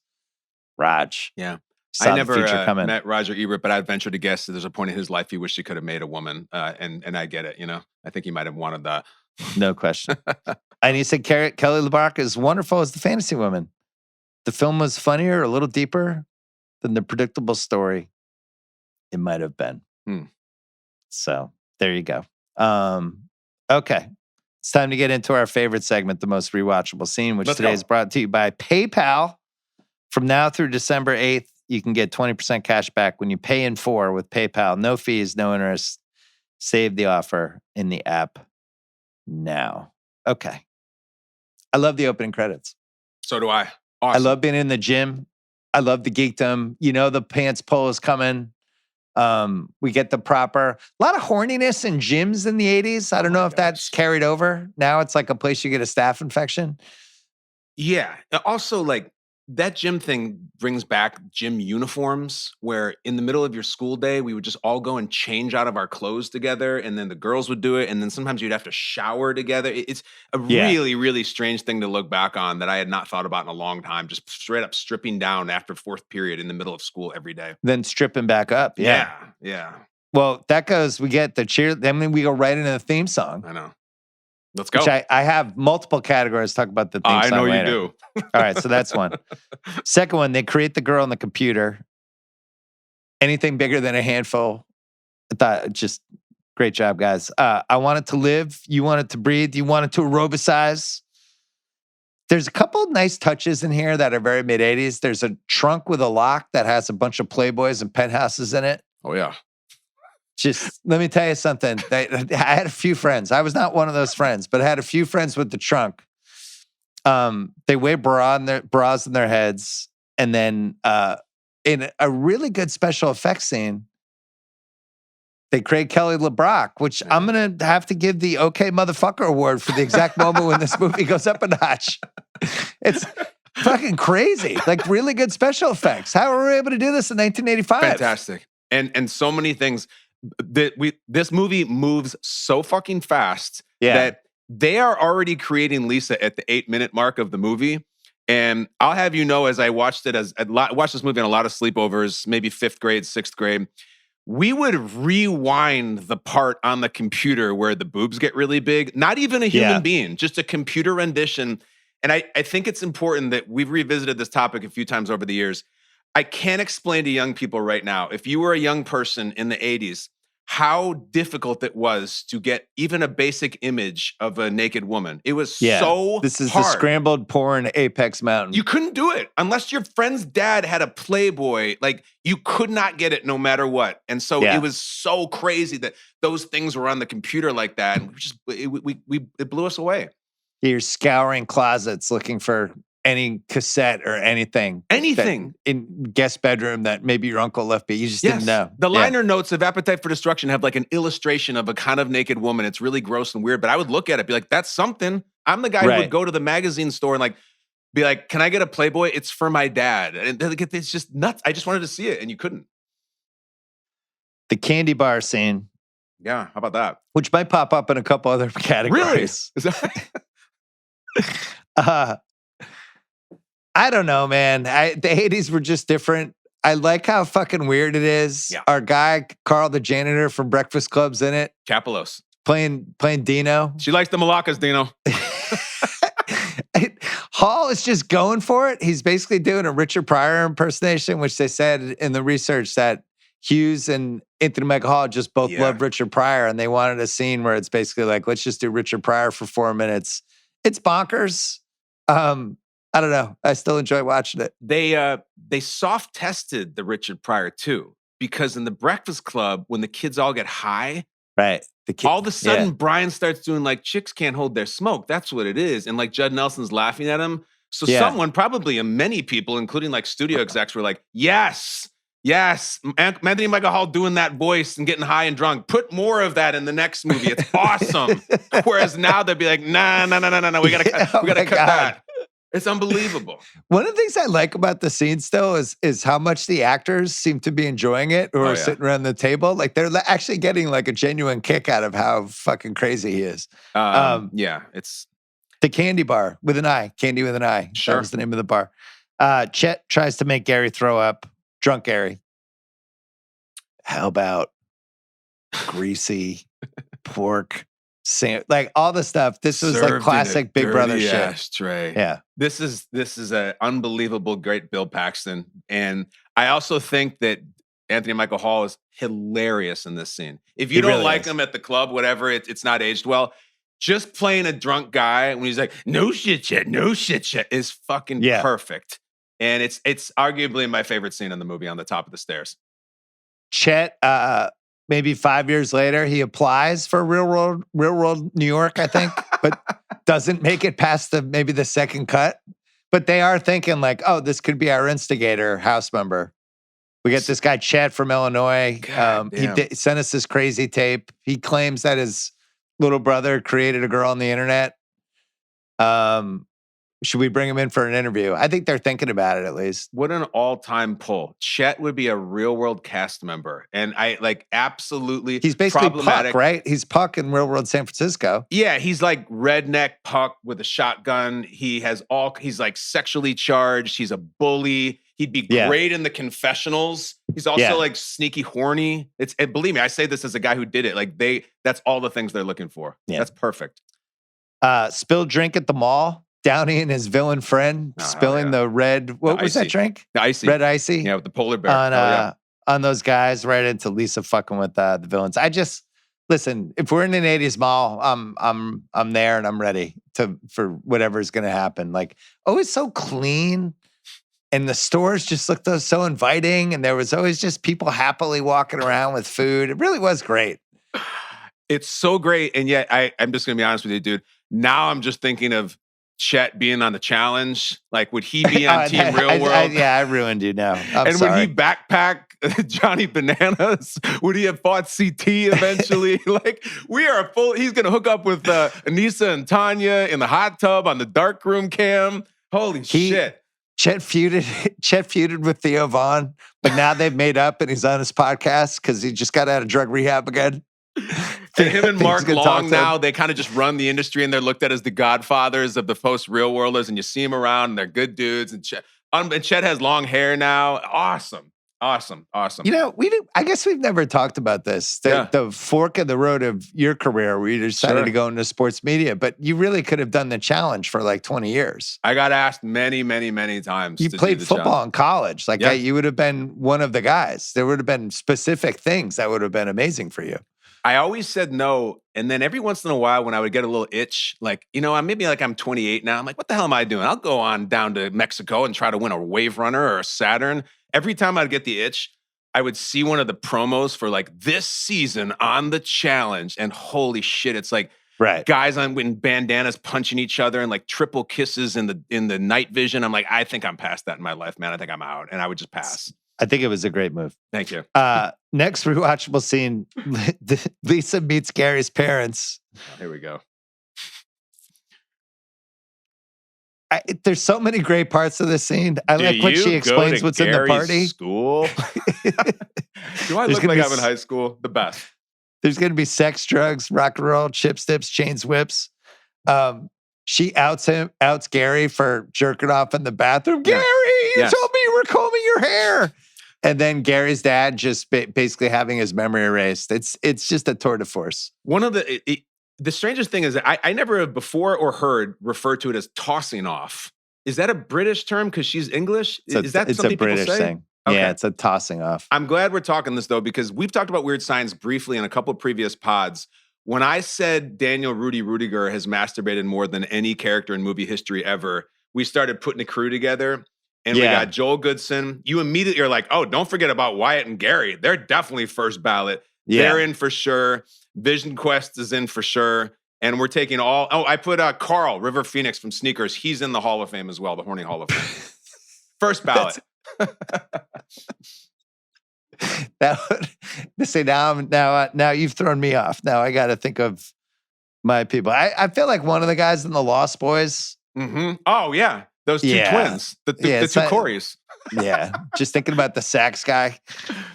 Raj. Yeah. Saw I never the future coming. met Roger Ebert, but I'd venture to guess that there's a point in his life he wished he could have made a woman. And I get it, you know. I think he might have wanted that. No question. And he said Kelly LeBrock is wonderful as the fantasy woman. The film was funnier, a little deeper than the predictable story it might have been. So there you go. Okay. It's time to get into our favorite segment, the most rewatchable scene, which today is brought to you by PayPal. From now through December 8th, you can get 20% cash back when you pay in 4 with PayPal. No fees, no interest. Save the offer in the app now. Okay. I love the opening credits. So do I. Awesome. I love being in the gym. I love the geekdom. You know the pants pull is coming. We get the proper, a lot of horniness in gyms in the 80s. I don't know if that's carried over. Now it's like a place you get a staph infection. Yeah. Also, like, that gym thing brings back gym uniforms where in the middle of your school day, we would just all go and change out of our clothes together. And then the girls would do it. And then sometimes you'd have to shower together. It's a really, really strange thing to look back on that I had not thought about in a long time. Just straight up stripping down after 4th period in the middle of school every day. Then stripping back up. Yeah. Well, that goes, we get the cheer. Then we go right into the theme song. I know. Let's go. Which I have multiple categories to talk about the theme song. I know later. you do. All right, so that's one. Second one, they create the girl on the computer. Anything bigger than a handful. I thought just great job, guys. I wanted to live. You wanted to breathe. You wanted to aerobicize. There's a couple of nice touches in here that are very mid-'80s. There's a trunk with a lock that has a bunch of Playboys and penthouses in it. Oh, yeah. Just let me tell you something. I had a few friends. I was not one of those friends, but I had a few friends with the trunk. They wear bras in their heads. And then in a really good special effects scene, they create Kelly LeBrock, which I'm going to have to give the OK Motherfucker Award for the exact moment when this movie goes up a notch. It's fucking crazy. Like really good special effects. How were we able to do this in 1985? Fantastic. And so many things. This movie moves so fucking fast that they are already creating Lisa at the 8-minute mark of the movie. And I'll have you know, as I watched it, watched this movie on a lot of sleepovers, maybe 5th grade, 6th grade, we would rewind the part on the computer where the boobs get really big. Not even a human being, just a computer rendition. And I think it's important that we've revisited this topic a few times over the years. I can't explain to young people right now, if you were a young person in the 80s, how difficult it was to get even a basic image of a naked woman. It was so This is hard. the scrambled porn Apex Mountain. You couldn't do it unless your friend's dad had a Playboy. Like, you could not get it no matter what. And so it was so crazy that those things were on the computer like that. And it blew us away. You're scouring closets looking for any cassette or anything in guest bedroom that maybe your uncle left, but you just didn't know. The liner notes of Appetite for Destruction have like an illustration of a kind of naked woman. It's really gross and weird, but I would look at it, be like, that's something. I'm the guy who would go to the magazine store and like be like, can I get a Playboy? It's for my dad. And it's just nuts. I just wanted to see it and you couldn't. The candy bar scene. Yeah, how about that? Which might pop up in a couple other categories. Really? Is that I don't know, man. The 80s were just different. I like how fucking weird it is. Yeah. Our guy, Carl, the janitor from Breakfast Club's in it. Capelos. Playing Dino. She likes the malakas, Dino. Hall is just going for it. He's basically doing a Richard Pryor impersonation, which they said in the research that Hughes and Anthony Michael Hall just both love Richard Pryor, and they wanted a scene where it's basically like, let's just do Richard Pryor for 4 minutes. It's bonkers. I don't know. I still enjoy watching it. They soft tested the Richard Pryor too, because in the Breakfast Club, when the kids all get high, right? All of a sudden, Brian starts doing like, chicks can't hold their smoke. That's what it is. And like Judd Nelson's laughing at him. So someone, probably many people, including like studio execs, were like, yes, Yes, Anthony Michael Hall doing that voice and getting high and drunk. Put more of that in the next movie. It's awesome. Whereas now they'd be like, nah, we gotta cut that. It's unbelievable. One of the things I like about the scene still is how much the actors seem to be enjoying it who are sitting around the table. Like they're actually getting like a genuine kick out of how fucking crazy he is. It's the Candy Bar with an I. Candy with an I. Sure. That was the name of the bar. Chet tries to make Gary throw up. Drunk Gary. How about greasy pork? Like all the stuff. This was like classic Big Brother shit. Ashtray. Yeah. This is an unbelievable, great Bill Paxton. And I also think that Anthony Michael Hall is hilarious in this scene. If you don't really like him at the club, whatever, it's not aged well. Just playing a drunk guy when he's like, no shit yet, is fucking perfect. And it's arguably my favorite scene in the movie, on the top of the stairs. Chet, maybe 5 years later, he applies for Real World New York, I think, but doesn't make it past maybe the second cut. But they are thinking like, oh, this could be our instigator house member. We get this guy, Chet from Illinois. He sent us this crazy tape. He claims that his little brother created a girl on the internet. Should we bring him in for an interview? I think they're thinking about it at least. What an all-time pull. Chet would be a Real World cast member. And I like absolutely He's basically Puck, right? He's Puck in Real World San Francisco. Yeah, he's like redneck Puck with a shotgun. He's like sexually charged. He's a bully. He'd be great in the confessionals. He's also like sneaky horny. And believe me, I say this as a guy who did it. Like that's all the things they're looking for. Yeah. That's perfect. Spilled drink at the mall. Downey and his villain friend spilling the red. What was that drink? The icy. Red icy. Yeah, with the polar bear. On those guys, right into Lisa fucking with the villains. I just listen. If we're in an '80s mall, I'm there and I'm ready for whatever's going to happen. Like always so clean, and the stores just looked so inviting, and there was always just people happily walking around with food. It really was great. It's so great, and yet I'm just going to be honest with you, dude. Now I'm just thinking of Chet being on the challenge. Like, would he be on Team Real World? I ruined you now. Would he backpack Johnny Bananas? Would he have fought CT eventually? Like, he's going to hook up with Anissa and Tanya in the hot tub on the darkroom cam. Holy shit. Chet feuded with Theo Vaughn, but now they've made up and he's on his podcast because he just got out of drug rehab again. And him and Mark Long now, they kind of just run the industry and they're looked at as the godfathers of the post-Real Worlders, and you see them around and they're good dudes. And Chet has long hair now. Awesome. You know, I guess we've never talked about this. The fork in the road of your career where you decided to go into sports media, but you really could have done the challenge for like 20 years. I got asked many, many, many times. You played football in college. Like you would have been one of the guys. There would have been specific things that would have been amazing for you. I always said no. And then every once in a while when I would get a little itch, like, you know, I'm 28 now. I'm like, what the hell am I doing? I'll go on down to Mexico and try to win a Wave Runner or a Saturn. Every time I'd get the itch, I would see one of the promos for like this season on the challenge. And holy shit, it's like guys in bandanas punching each other and like triple kisses in the night vision. I'm like, I think I'm past that in my life, man. I think I'm out. And I would just pass. I think it was a great move. Thank you. Next rewatchable scene, Lisa meets Gary's parents. Oh, here we go. There's so many great parts of this scene. I like when she explains what's in the party. School? Do I look like I'm in high school? The best. There's going to be sex, drugs, rock and roll, chips, dips, chains, whips. She outs Gary for jerking off in the bathroom. Gary, you told me you were combing your hair. And then Gary's dad just basically having his memory erased. It's just a tour de force. One of the strangest thing is that I never have before or heard referred to it as tossing off. Is that a British term because she's English? Is that something people say? It's a British thing. Okay. Yeah, it's a tossing off. I'm glad we're talking this though, because we've talked about Weird Science briefly in a couple of previous pods. When I said Daniel Rudiger has masturbated more than any character in movie history ever, we started putting a crew together. And we got Joel Goodson. You immediately are like, oh, don't forget about Wyatt and Gary. They're definitely first ballot. Yeah. They're in for sure. Vision Quest is in for sure. And we're taking I put Carl, River Phoenix from Sneakers. He's in the Hall of Fame as well, the Horny Hall of Fame. First ballot. say now you've thrown me off. Now I got to think of my people. I feel like one of the guys in the Lost Boys. Mm-hmm. Oh yeah, those two twins, the two Coreys. Yeah, just thinking about the sax guy.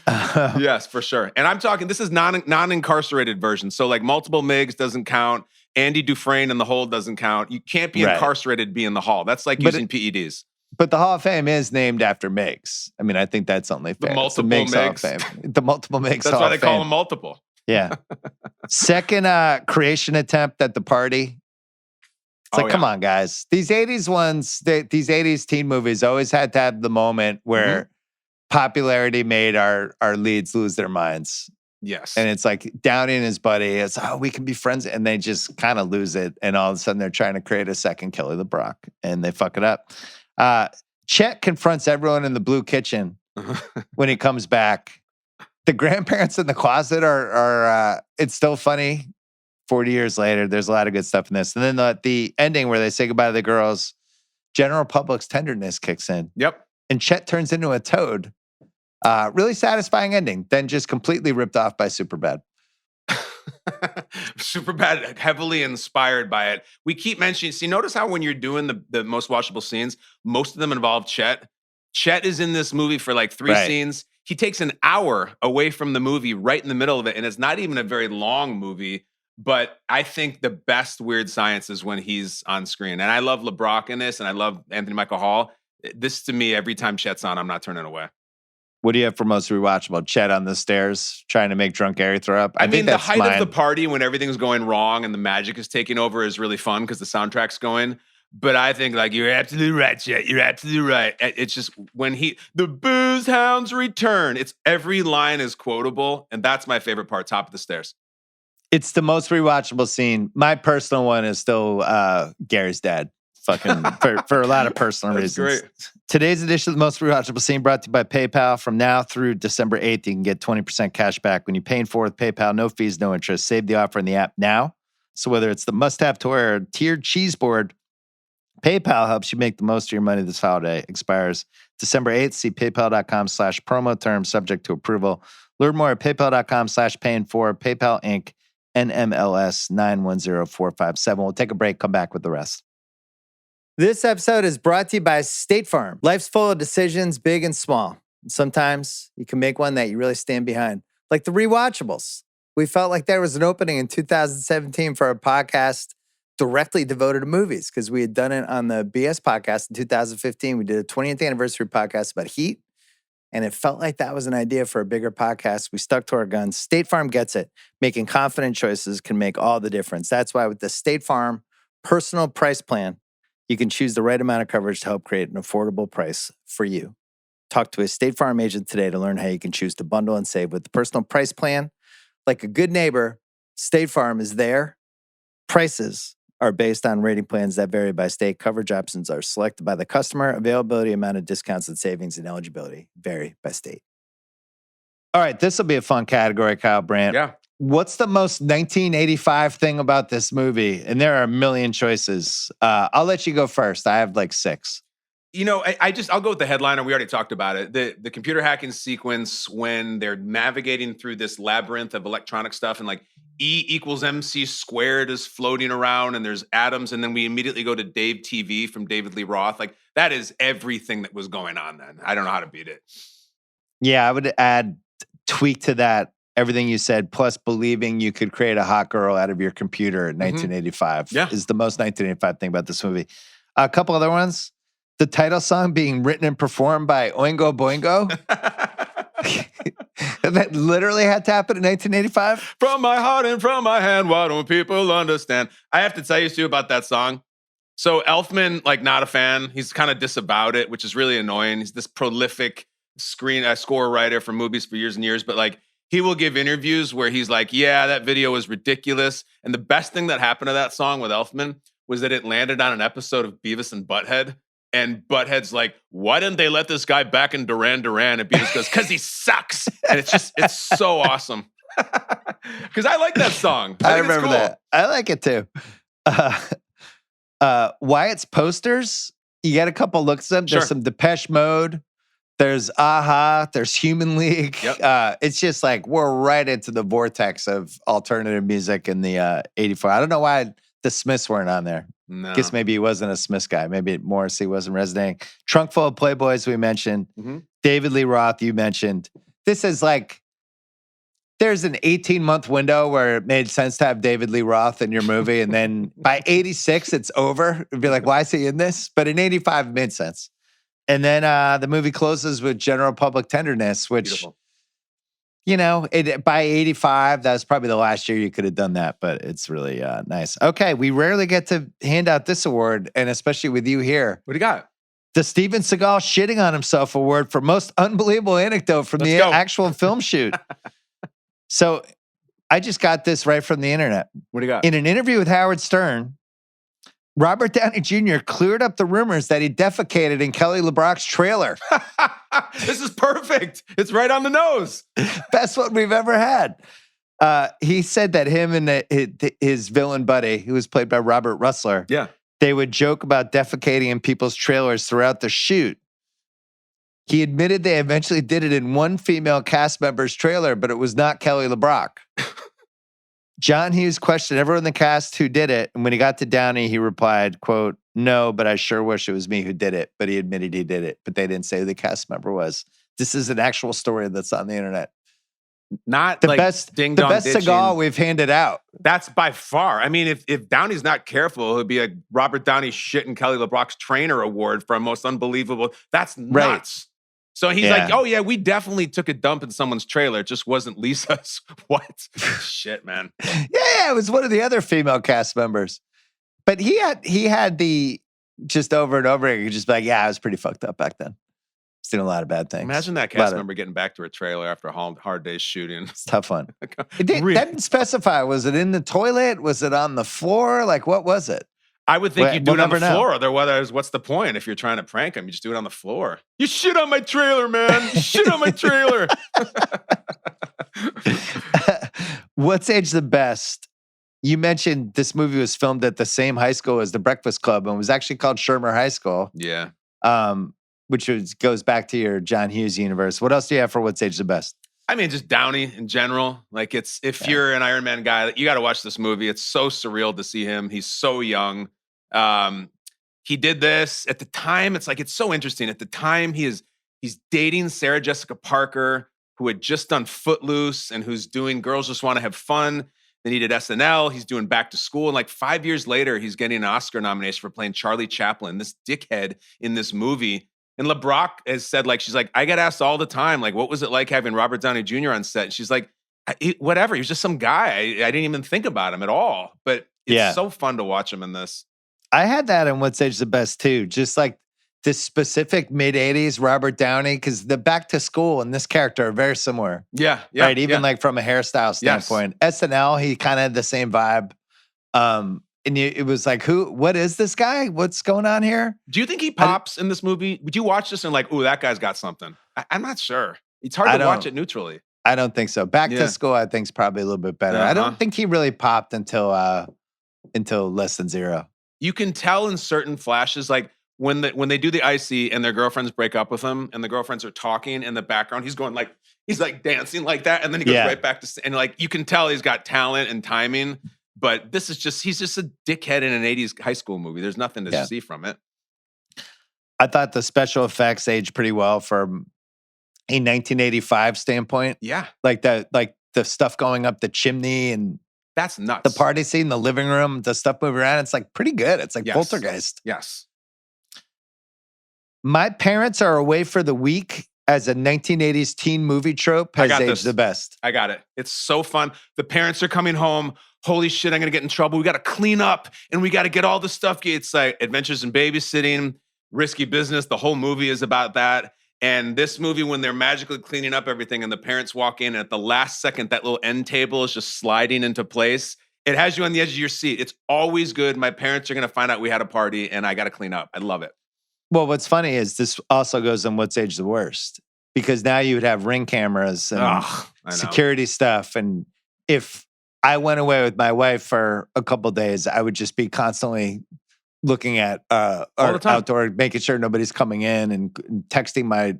Yes, for sure. And I'm talking. This is non-incarcerated version. So like multiple MIGs doesn't count. Andy Dufresne in the hole doesn't count. You can't be incarcerated, be in the hall. That's like using PEDs. But the Hall of Fame is named after MIGs. I mean, I think that's only fair. The multiple MIGs. The multiple MIGs. That's why they call them multiple. Yeah. Second creation attempt at the party. It's like, come on, guys. These 80s ones, these 80s teen movies always had to have the moment where popularity made our leads lose their minds. Yes. And it's like Downey and his buddy, it's, we can be friends. And they just kind of lose it. And all of a sudden they're trying to create a second Kelly LeBrock and they fuck it up. Chet confronts everyone in the blue kitchen when he comes back. The grandparents in the closet are it's still funny 40 years later. There's a lot of good stuff in this. And then the ending where they say goodbye to the girls, general public's tenderness kicks in. Yep. And Chet turns into a toad. Really satisfying ending. Then just completely ripped off by Superbad. Superbad, heavily inspired by it. We keep mentioning, notice how when you're doing the most watchable scenes, most of them involve Chet. Chet is in this movie for like 3 scenes. He takes an hour away from the movie right in the middle of it. And it's not even a very long movie. But I think the best Weird Science is when he's on screen. And I love LeBrock in this, and I love Anthony Michael Hall. This, to me, every time Chet's on, I'm not turning away. What do you have for most rewatchable? Chet on the stairs trying to make drunk Gary throw up? I mean, the height of the party when everything's going wrong and the magic is taking over is really fun because the soundtrack's going. But I think, like, you're absolutely right, Chet. You're absolutely right. It's just when the booze hounds return. It's every line is quotable, and that's my favorite part, top of the stairs. It's the most rewatchable scene. My personal one is still Gary's dad. Fucking for a lot of personal reasons. Great. Today's edition of the most rewatchable scene brought to you by PayPal. From now through December 8th, you can get 20% cash back when you pay in full with PayPal. No fees, no interest. Save the offer in the app now. So whether it's the must-have toy or tiered cheese board, PayPal helps you make the most of your money this holiday. Expires December 8th. See paypal.com/promo terms subject to approval. Learn more at paypal.com/paying4. PayPal Inc. NMLS 910457. We'll take a break, come back with the rest. This episode is brought to you by State Farm. Life's full of decisions, big and small. Sometimes you can make one that you really stand behind, like the Rewatchables. We felt like there was an opening in 2017 for a podcast directly devoted to movies because we had done it on the BS podcast in 2015. We did a 20th anniversary podcast about Heat, and it felt like that was an idea for a bigger podcast. We stuck to our guns. State Farm gets it. Making confident choices can make all the difference. That's why with the State Farm personal price plan, you can choose the right amount of coverage to help create an affordable price for you. Talk to a State Farm agent today to learn how you can choose to bundle and save with the personal price plan. Like a good neighbor, State Farm is there. Prices are based on rating plans that vary by state. Coverage options are selected by the customer. Availability, amount of discounts and savings, and eligibility vary by state. All right, this will be a fun category, Kyle Brandt. Yeah. What's the most 1985 thing about this movie? And there are a million choices. I'll let you go first. I have like 6. I'll go with the headliner. We already talked about it. The computer hacking sequence when they're navigating through this labyrinth of electronic stuff and like E = MC squared is floating around and there's atoms. And then we immediately go to Dave TV from David Lee Roth. Like that is everything that was going on then. I don't know how to beat it. Yeah, I would add tweak to that. Everything you said, plus believing you could create a hot girl out of your computer in 1985 is the most 1985 thing about this movie. A couple other ones. The title song being written and performed by Oingo Boingo. That literally had to happen in 1985. From my heart and from my hand, why don't people understand? I have to tell you, Stu, about that song. So Elfman, like not a fan. He's kind of disavowed it, which is really annoying. He's this prolific score writer for movies for years and years, but like, he will give interviews where he's like, yeah, that video was ridiculous. And the best thing that happened to that song with Elfman was that it landed on an episode of Beavis and Butthead. And Butthead's like, why didn't they let this guy back in Duran Duran? And Beavis goes, because he sucks. And it's so awesome. Because I like that song. I remember that. I like it too. Wyatt's posters, you got a couple looks at them. There's some Depeche Mode. There's Aha. There's Human League. Yep. It's just like we're right into the vortex of alternative music in the 84. I don't know why the Smiths weren't on there. No. Guess maybe he wasn't a Smiths guy. Maybe Morrissey wasn't resonating. Trunk Full of Playboys, we mentioned. Mm-hmm. David Lee Roth, you mentioned. This is like, there's an 18-month window where it made sense to have David Lee Roth in your movie. And then by 86, it's over. It'd be like, why is he in this? But in 85, it made sense. And then the movie closes with General Public Tenderness, which, beautiful. You know, by 85, that was probably the last year you could have done that, but it's really nice. Okay, we rarely get to hand out this award, and especially with you here. What do you got? The Steven Seagal shitting on himself award for most unbelievable anecdote from the actual film shoot. So I just got this right from the internet. What do you got? In an interview with Howard Stern, Robert Downey Jr. cleared up the rumors that he defecated in Kelly LeBrock's trailer. This is perfect. It's right on the nose. Best one we've ever had. He said that him and his villain buddy, who was played by Robert Russler, they would joke about defecating in people's trailers throughout the shoot. He admitted they eventually did it in one female cast member's trailer, but it was not Kelly LeBrock. John Hughes questioned everyone in the cast who did it, and when he got to Downey, he replied, quote, "No, but I sure wish it was me who did it." But he admitted he did it, but they didn't say who the cast member was. This is an actual story that's on the internet. Not the like best Seagal we've handed out. That's by far. I mean, if Downey's not careful, it'd be a Robert Downey shit and Kelly LeBrock's trainer award for a most unbelievable. That's nuts. Right. So he's like, oh yeah, we definitely took a dump in someone's trailer. It just wasn't Lisa's. What? Shit, man. Yeah, it was one of the other female cast members. But he had the just over and over again, just be like, yeah, I was pretty fucked up back then. It's doing a lot of bad things. Imagine that cast member getting back to her trailer after a hard day's shooting. It's a tough one. It didn't specify. Was it in the toilet? Was it on the floor? Like, what was it? I would think you do it on the floor. Otherwise, what's the point? If you're trying to prank him, you just do it on the floor. You shit on my trailer, man. You shit on my trailer. What's aged the best? You mentioned this movie was filmed at the same high school as The Breakfast Club and was actually called Shermer High School. Yeah. Which goes back to your John Hughes universe. What else do you have for what's aged the best? I mean, just Downey in general. Like, if you're an Iron Man guy, you got to watch this movie. It's so surreal to see him. He's so young. He did this at the time. It's so interesting. At the time, he's dating Sarah Jessica Parker, who had just done Footloose and who's doing Girls Just Want to Have Fun. Then he did SNL. He's doing Back to School. And 5 years later, he's getting an Oscar nomination for playing Charlie Chaplin, this dickhead in this movie. And LeBrock has said, she's like, I get asked all the time, what was it like having Robert Downey Jr. on set? And she's like, whatever. He was just some guy. I didn't even think about him at all. But it's so fun to watch him in this. I had that in What's Aged the Best too. Just this specific mid-'80s Robert Downey, because the Back to School and this character are very similar. Yeah. Right? Even from a hairstyle standpoint. Yes. SNL, he kind of had the same vibe. And it was like, what is this guy? What's going on here? Do you think he pops in this movie? Would you watch this and ooh, that guy's got something? I'm not sure. It's hard to watch it neutrally. I don't think so. Back to School, I think, is probably a little bit better. I don't think he really popped until Less Than Zero. You can tell in certain flashes, when they do the icy and their girlfriends break up with him and the girlfriends are talking in the background, he's going he's dancing like that. And then he goes right back to, and you can tell he's got talent and timing. But this is he's just a dickhead in an 80s high school movie. There's nothing to see from it. I thought the special effects aged pretty well from a 1985 standpoint. Yeah. The stuff going up the chimney and that's nuts. The party scene, the living room, the stuff moving around. It's pretty good. It's Poltergeist. Yes. My Parents Are Away for the Week as a 1980s teen movie trope has aged the best. I got it. It's so fun. The parents are coming home. Holy shit, I'm going to get in trouble. We got to clean up and we got to get all the stuff. It's Adventures in Babysitting, Risky Business. The whole movie is about that. And this movie, when they're magically cleaning up everything and the parents walk in, and at the last second, that little end table is just sliding into place. It has you on the edge of your seat. It's always good. My parents are going to find out we had a party and I got to clean up. I love it. Well, what's funny is this also goes on What's Aged the Worst, because now you would have Ring cameras and security stuff. And if I went away with my wife for a couple of days, I would just be constantly looking at our outdoor, making sure nobody's coming in and texting my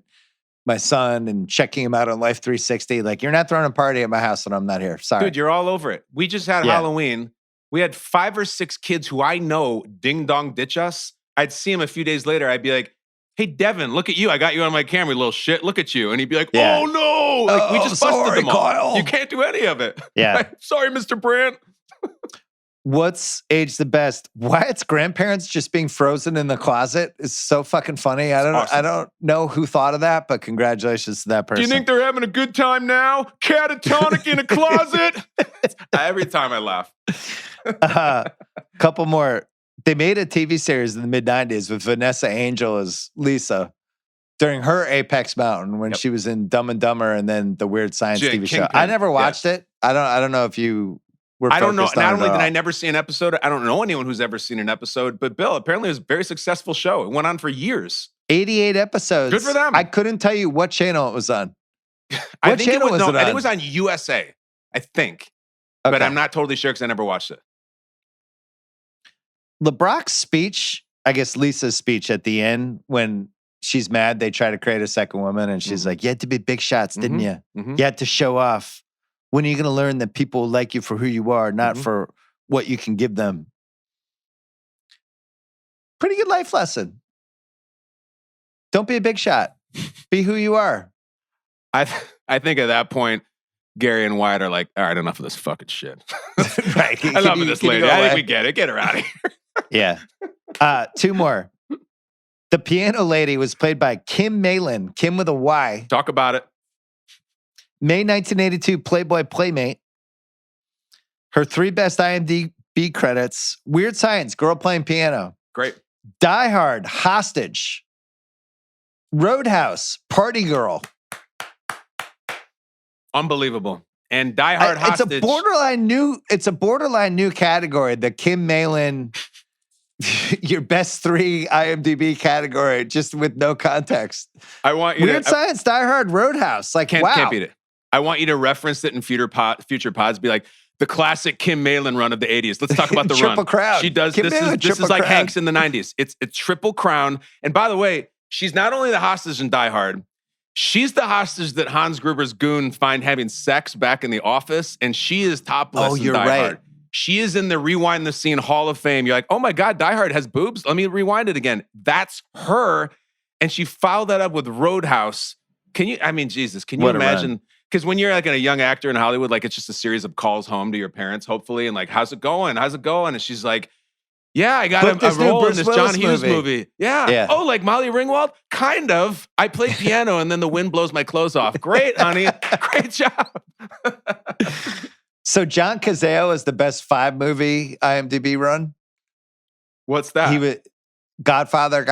my son and checking him out on Life 360. Like, you're not throwing a party at my house when I'm not here. Sorry. Dude, you're all over it. We just had Halloween. We had 5 or 6 kids who I know ding dong ditch us. I'd see him a few days later. I'd be like, hey, Devin, look at you. I got you on my camera, you little shit. Look at you. And he'd be like, oh, no. Like, we just busted them all. Kyle. You can't do any of it. Yeah. Like, sorry, Mr. Brandt. What's aged the best? Wyatt's grandparents just being frozen in the closet is so fucking funny. I don't know who thought of that, but congratulations to that person. Do you think they're having a good time now? Catatonic in a closet? Every time I laugh. Couple more. They made a TV series in the mid-90s with Vanessa Angel as Lisa during her Apex Mountain when she was in Dumb and Dumber and then the Weird Science TV show. I never watched it. I don't know if you were I don't know. focused on Not it only at did all. I never see an episode, I don't know anyone who's ever seen an episode, but Bill, apparently it was a very successful show. It went on for years. 88 episodes. Good for them. I couldn't tell you what channel it was on. I think it was on USA, I think. Okay. But I'm not totally sure because I never watched it. LeBrock's speech, I guess Lisa's speech at the end when she's mad, they try to create a second woman and she's like, you had to be big shots, didn't you? You had to show off. When are you going to learn that people like you for who you are, not for what you can give them? Pretty good life lesson. Don't be a big shot. Be who you are. I think at that point, Gary and Wyatt are like, all right, enough of this fucking shit. Right. Enough of this lady. I think we get it. Get her out of here. Yeah. 2 more. The piano lady was played by Kim Malin, Kim with a Y. Talk about it. May 1982 Playboy Playmate. Her 3 best IMDb credits: Weird Science, Girl Playing Piano. Great. Die Hard, Hostage. Roadhouse, Party Girl. Unbelievable. And Die Hard, Hostage. It's a borderline new category. The Kim Malin, your best 3 IMDb category, just with no context. I want you Weird Science, Die Hard, Roadhouse. Like, can't beat it. I want you to reference it in future pods. Be like, the classic Kim Malin run of the 80s. Let's talk about the Triple run. Crown. She does Kim this. Malin, This is Triple like Crown. Hanks in the 90s. It's a Triple Crown. And by the way, she's not only the hostage in Die Hard, she's the hostage that Hans Gruber's goon find having sex back in the office, and she is topless in Die Hard. She is in the Rewind the Scene Hall of Fame. You're like, oh my God, Die Hard has boobs? Let me rewind it again. That's her. And she followed that up with Roadhouse. Jesus, can you imagine? Because when you're like a young actor in Hollywood, like it's just a series of calls home to your parents, hopefully, and like, how's it going? How's it going? And she's like, yeah, I got a role in this John Hughes movie. Yeah. Oh, like Molly Ringwald? Kind of. I play piano and then the wind blows my clothes off. Great, honey. Great job. So John Cazale is the best 5 movie IMDb run. What's that? He was Godfather 2,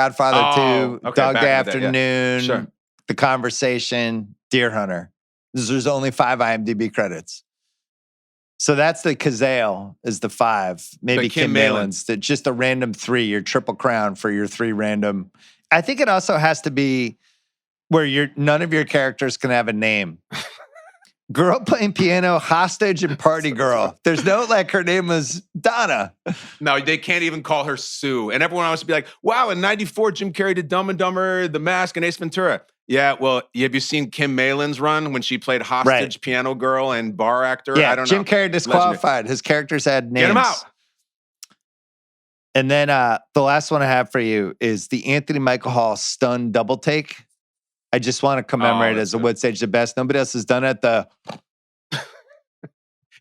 Dog Day Afternoon, Sure. The Conversation, Deer Hunter. There's only 5 IMDb credits. So that's the Cazale is the 5. Maybe Kim Malin's just a random 3, your Triple Crown for your 3 random. I think it also has to be where none of your characters can have a name. Girl Playing Piano, Hostage, and Party Girl. There's no like her name was Donna. No, they can't even call her Sue. And everyone wants to be like, wow, in 94, Jim Carrey did Dumb and Dumber, The Mask, and Ace Ventura. Yeah, well, have you seen Kim Malin's run when she played hostage, piano girl, and bar actor? Yeah, I don't know. Jim Carrey disqualified. Legendary. His characters had names. Get him out. And then the last one I have for you is the Anthony Michael Hall stun double take. I just want to commemorate as a Wood Sage the best. Nobody else has done it.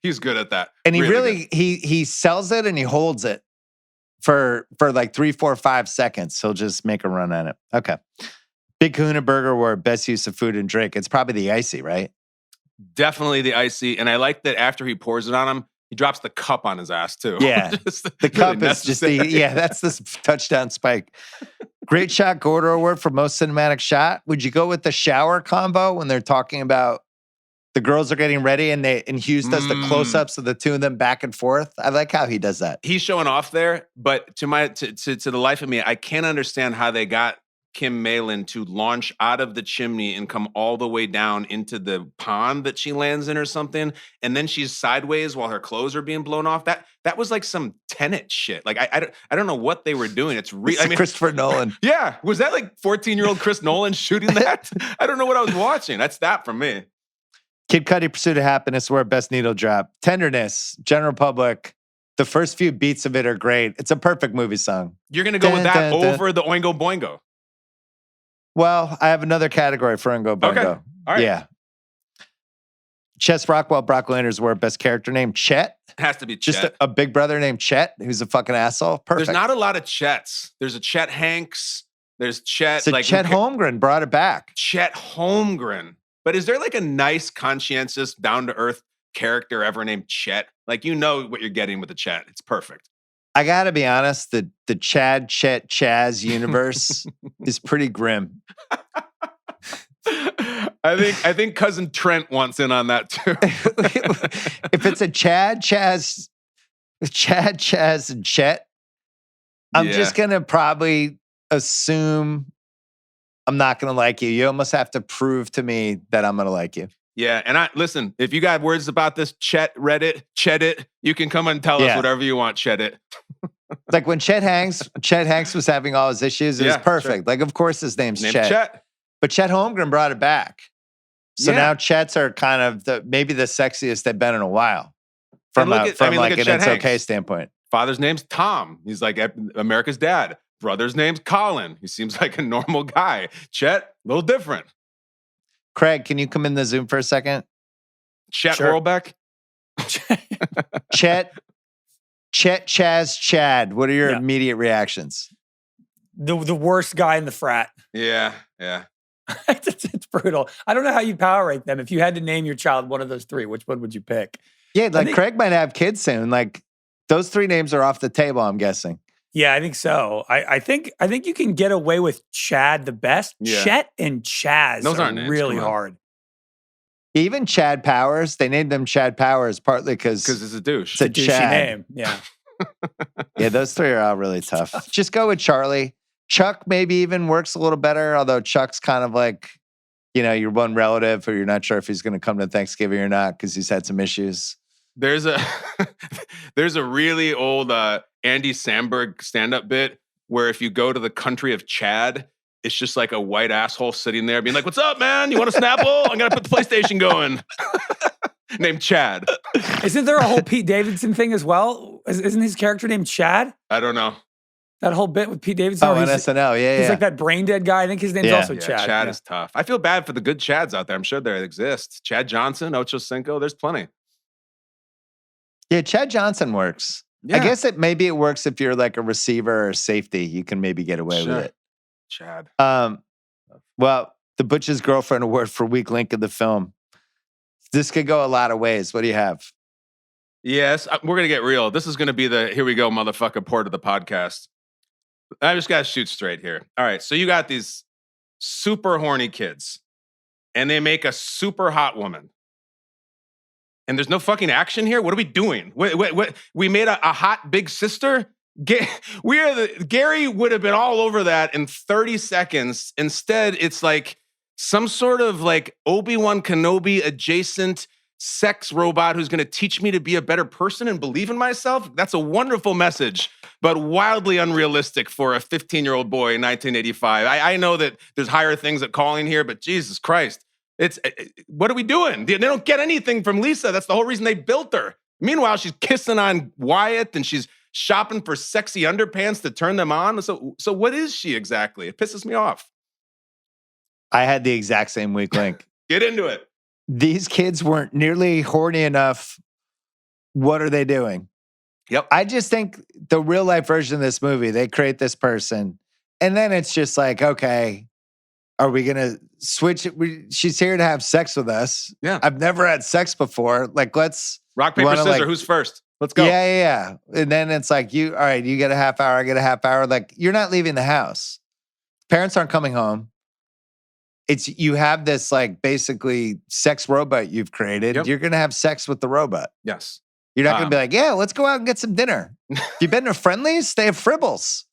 He's good at that. And he sells it and he holds it for like 3, 4, 5 seconds. He'll just make a run at it. Okay. Big Kahuna Burger Award, best use of food and drink. It's probably the icy, right? Definitely the icy. And I like that after he pours it on him, he drops the cup on his ass too. Yeah. The cup is just that's this touchdown spike. Great Shot Gordo Award for most cinematic shot. Would you go with the shower combo when they're talking about the girls are getting ready and Hughes does the close-ups of the 2 of them back and forth? I like how he does that. He's showing off there, but to the life of me, I can't understand how they got Kim Malin to launch out of the chimney and come all the way down into the pond that she lands in or something. And then she's sideways while her clothes are being blown off. That was like some Tenet shit. Like, I don't know what they were doing. It's Christopher Nolan. Yeah. Was that like 14-year-old Chris Nolan shooting that? I don't know what I was watching. That's that for me. Kid Cudi, Pursuit of Happiness, where best needle drop. Tenderness, General Public. The first few beats of it are great. It's a perfect movie song. You're going to go with that over the Oingo Boingo. Well, I have another category for Oingo Boingo. Okay. All right. Yeah. Chess Rockwell, Brock Landers, where best character name, Chet. Has to be Chet. Just a big brother named Chet, who's a fucking asshole. Perfect. There's not a lot of Chets. There's a Chet Hanks. There's Chet. So like, Chet Holmgren brought it back. Chet Holmgren. But is there like a nice, conscientious, down-to-earth character ever named Chet? Like, you know what you're getting with the Chet. It's perfect. I got to be honest, the Chad, Chet, Chaz universe is pretty grim. I think Cousin Trent wants in on that too. If it's a Chad, Chaz, and Chet, I'm just going to probably assume I'm not going to like you. You almost have to prove to me that I'm going to like you. Yeah, and listen, if you got words about this, Chet it, you can come and tell us whatever you want, Chet it. Like when Chet Hanks was having all his issues, it was perfect. Sure. Like, of course his name's Chet. But Chet Holmgren brought it back. So now Chets are kind of maybe the sexiest they've been in a while. From an It's Okay standpoint. Father's name's Tom. He's like America's dad. Brother's name's Colin. He seems like a normal guy. Chet, a little different. Craig, can you come in the Zoom for a second? Chet Horlbeck? Chet, Chaz, Chad. What are your immediate reactions? The worst guy in the frat. Yeah. It's brutal. I don't know how you power rank them. If you had to name your child one of those three, which one would you pick? Yeah, Craig might have kids soon. Like, those three names are off the table, I'm guessing. Yeah, I think so. I think you can get away with Chad the best. Yeah. Chet and Chaz those are really hard. Even Chad Powers, they named him Chad Powers partly because it's a douche. It's a douchey name. Yeah. Yeah, those three are all really tough. Just go with Charlie. Chuck maybe even works a little better, although Chuck's kind of like, your one relative who you're not sure if he's going to come to Thanksgiving or not because he's had some issues. There's a really old Andy Samberg stand-up bit where if you go to the country of Chad, it's just like a white asshole sitting there being like, "What's up, man? You want a Snapple? I'm gonna put the PlayStation going." Named Chad. Isn't there a whole Pete Davidson thing as well? Isn't his character named Chad? I don't know. That whole bit with Pete Davidson. Oh, on SNL, He's like that brain dead guy. I think his name's also Chad. Chad is tough. I feel bad for the good Chads out there. I'm sure there exist. Chad Johnson, Ocho Cinco. There's plenty. Yeah, Chad Johnson works. Yeah. I guess maybe it works if you're like a receiver or safety. You can maybe get away with it. Chad. Well, the Butch's Girlfriend Award for weak link of the film. This could go a lot of ways. What do you have? Yes, we're going to get real. This is going to be the here we go, motherfucker part of the podcast. I just got to shoot straight here. All right, so you got these super horny kids, and they make a super hot woman. And there's no fucking action here? What are we doing? What? We made a hot big sister? Gary would have been all over that in 30 seconds. Instead, it's like some sort of like Obi-Wan Kenobi adjacent sex robot who's going to teach me to be a better person and believe in myself. That's a wonderful message, but wildly unrealistic for a 15-year-old boy in 1985. I know that there's higher things at calling here, but Jesus Christ. What are we doing? They don't get anything from Lisa. That's the whole reason they built her. Meanwhile, she's kissing on Wyatt and she's shopping for sexy underpants to turn them on. So what is she exactly? It pisses me off. I had the exact same weak link. Get into it. These kids weren't nearly horny enough. What are they doing? Yep. I just think the real life version of this movie, they create this person and then it's just like, okay, are we going to switch it? She's here to have sex with us. Yeah. I've never had sex before. Like, let's rock, paper, scissors. Who's first? Let's go. Yeah. And then it's like, all right, you get a half hour, I get a half hour. Like, you're not leaving the house. Parents aren't coming home. You have this like basically sex robot you've created. Yep. You're going to have sex with the robot. Yes. You're not going to be like, yeah, let's go out and get some dinner. You've been to Friendlies? They have Fribbles.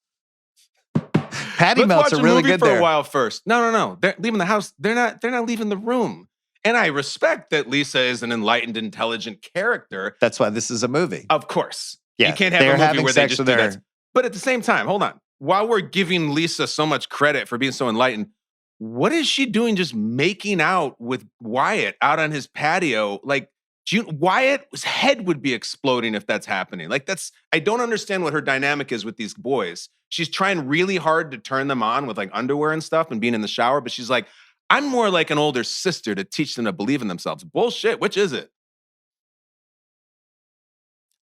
Patty melts are really good for there. a while first. No. They're leaving the house. They're not leaving the room. And I respect that Lisa is an enlightened, intelligent character. That's why this is a movie. Of course. Yeah, you can't have a movie where they just do their... that. But at the same time, hold on. While we're giving Lisa so much credit for being so enlightened, what is she doing just making out with Wyatt out on his patio? Like, Wyatt's head would be exploding if that's happening. Like, I don't understand what her dynamic is with these boys. She's trying really hard to turn them on with like underwear and stuff and being in the shower, but she's like, I'm more like an older sister to teach them to believe in themselves. Bullshit. Which is it?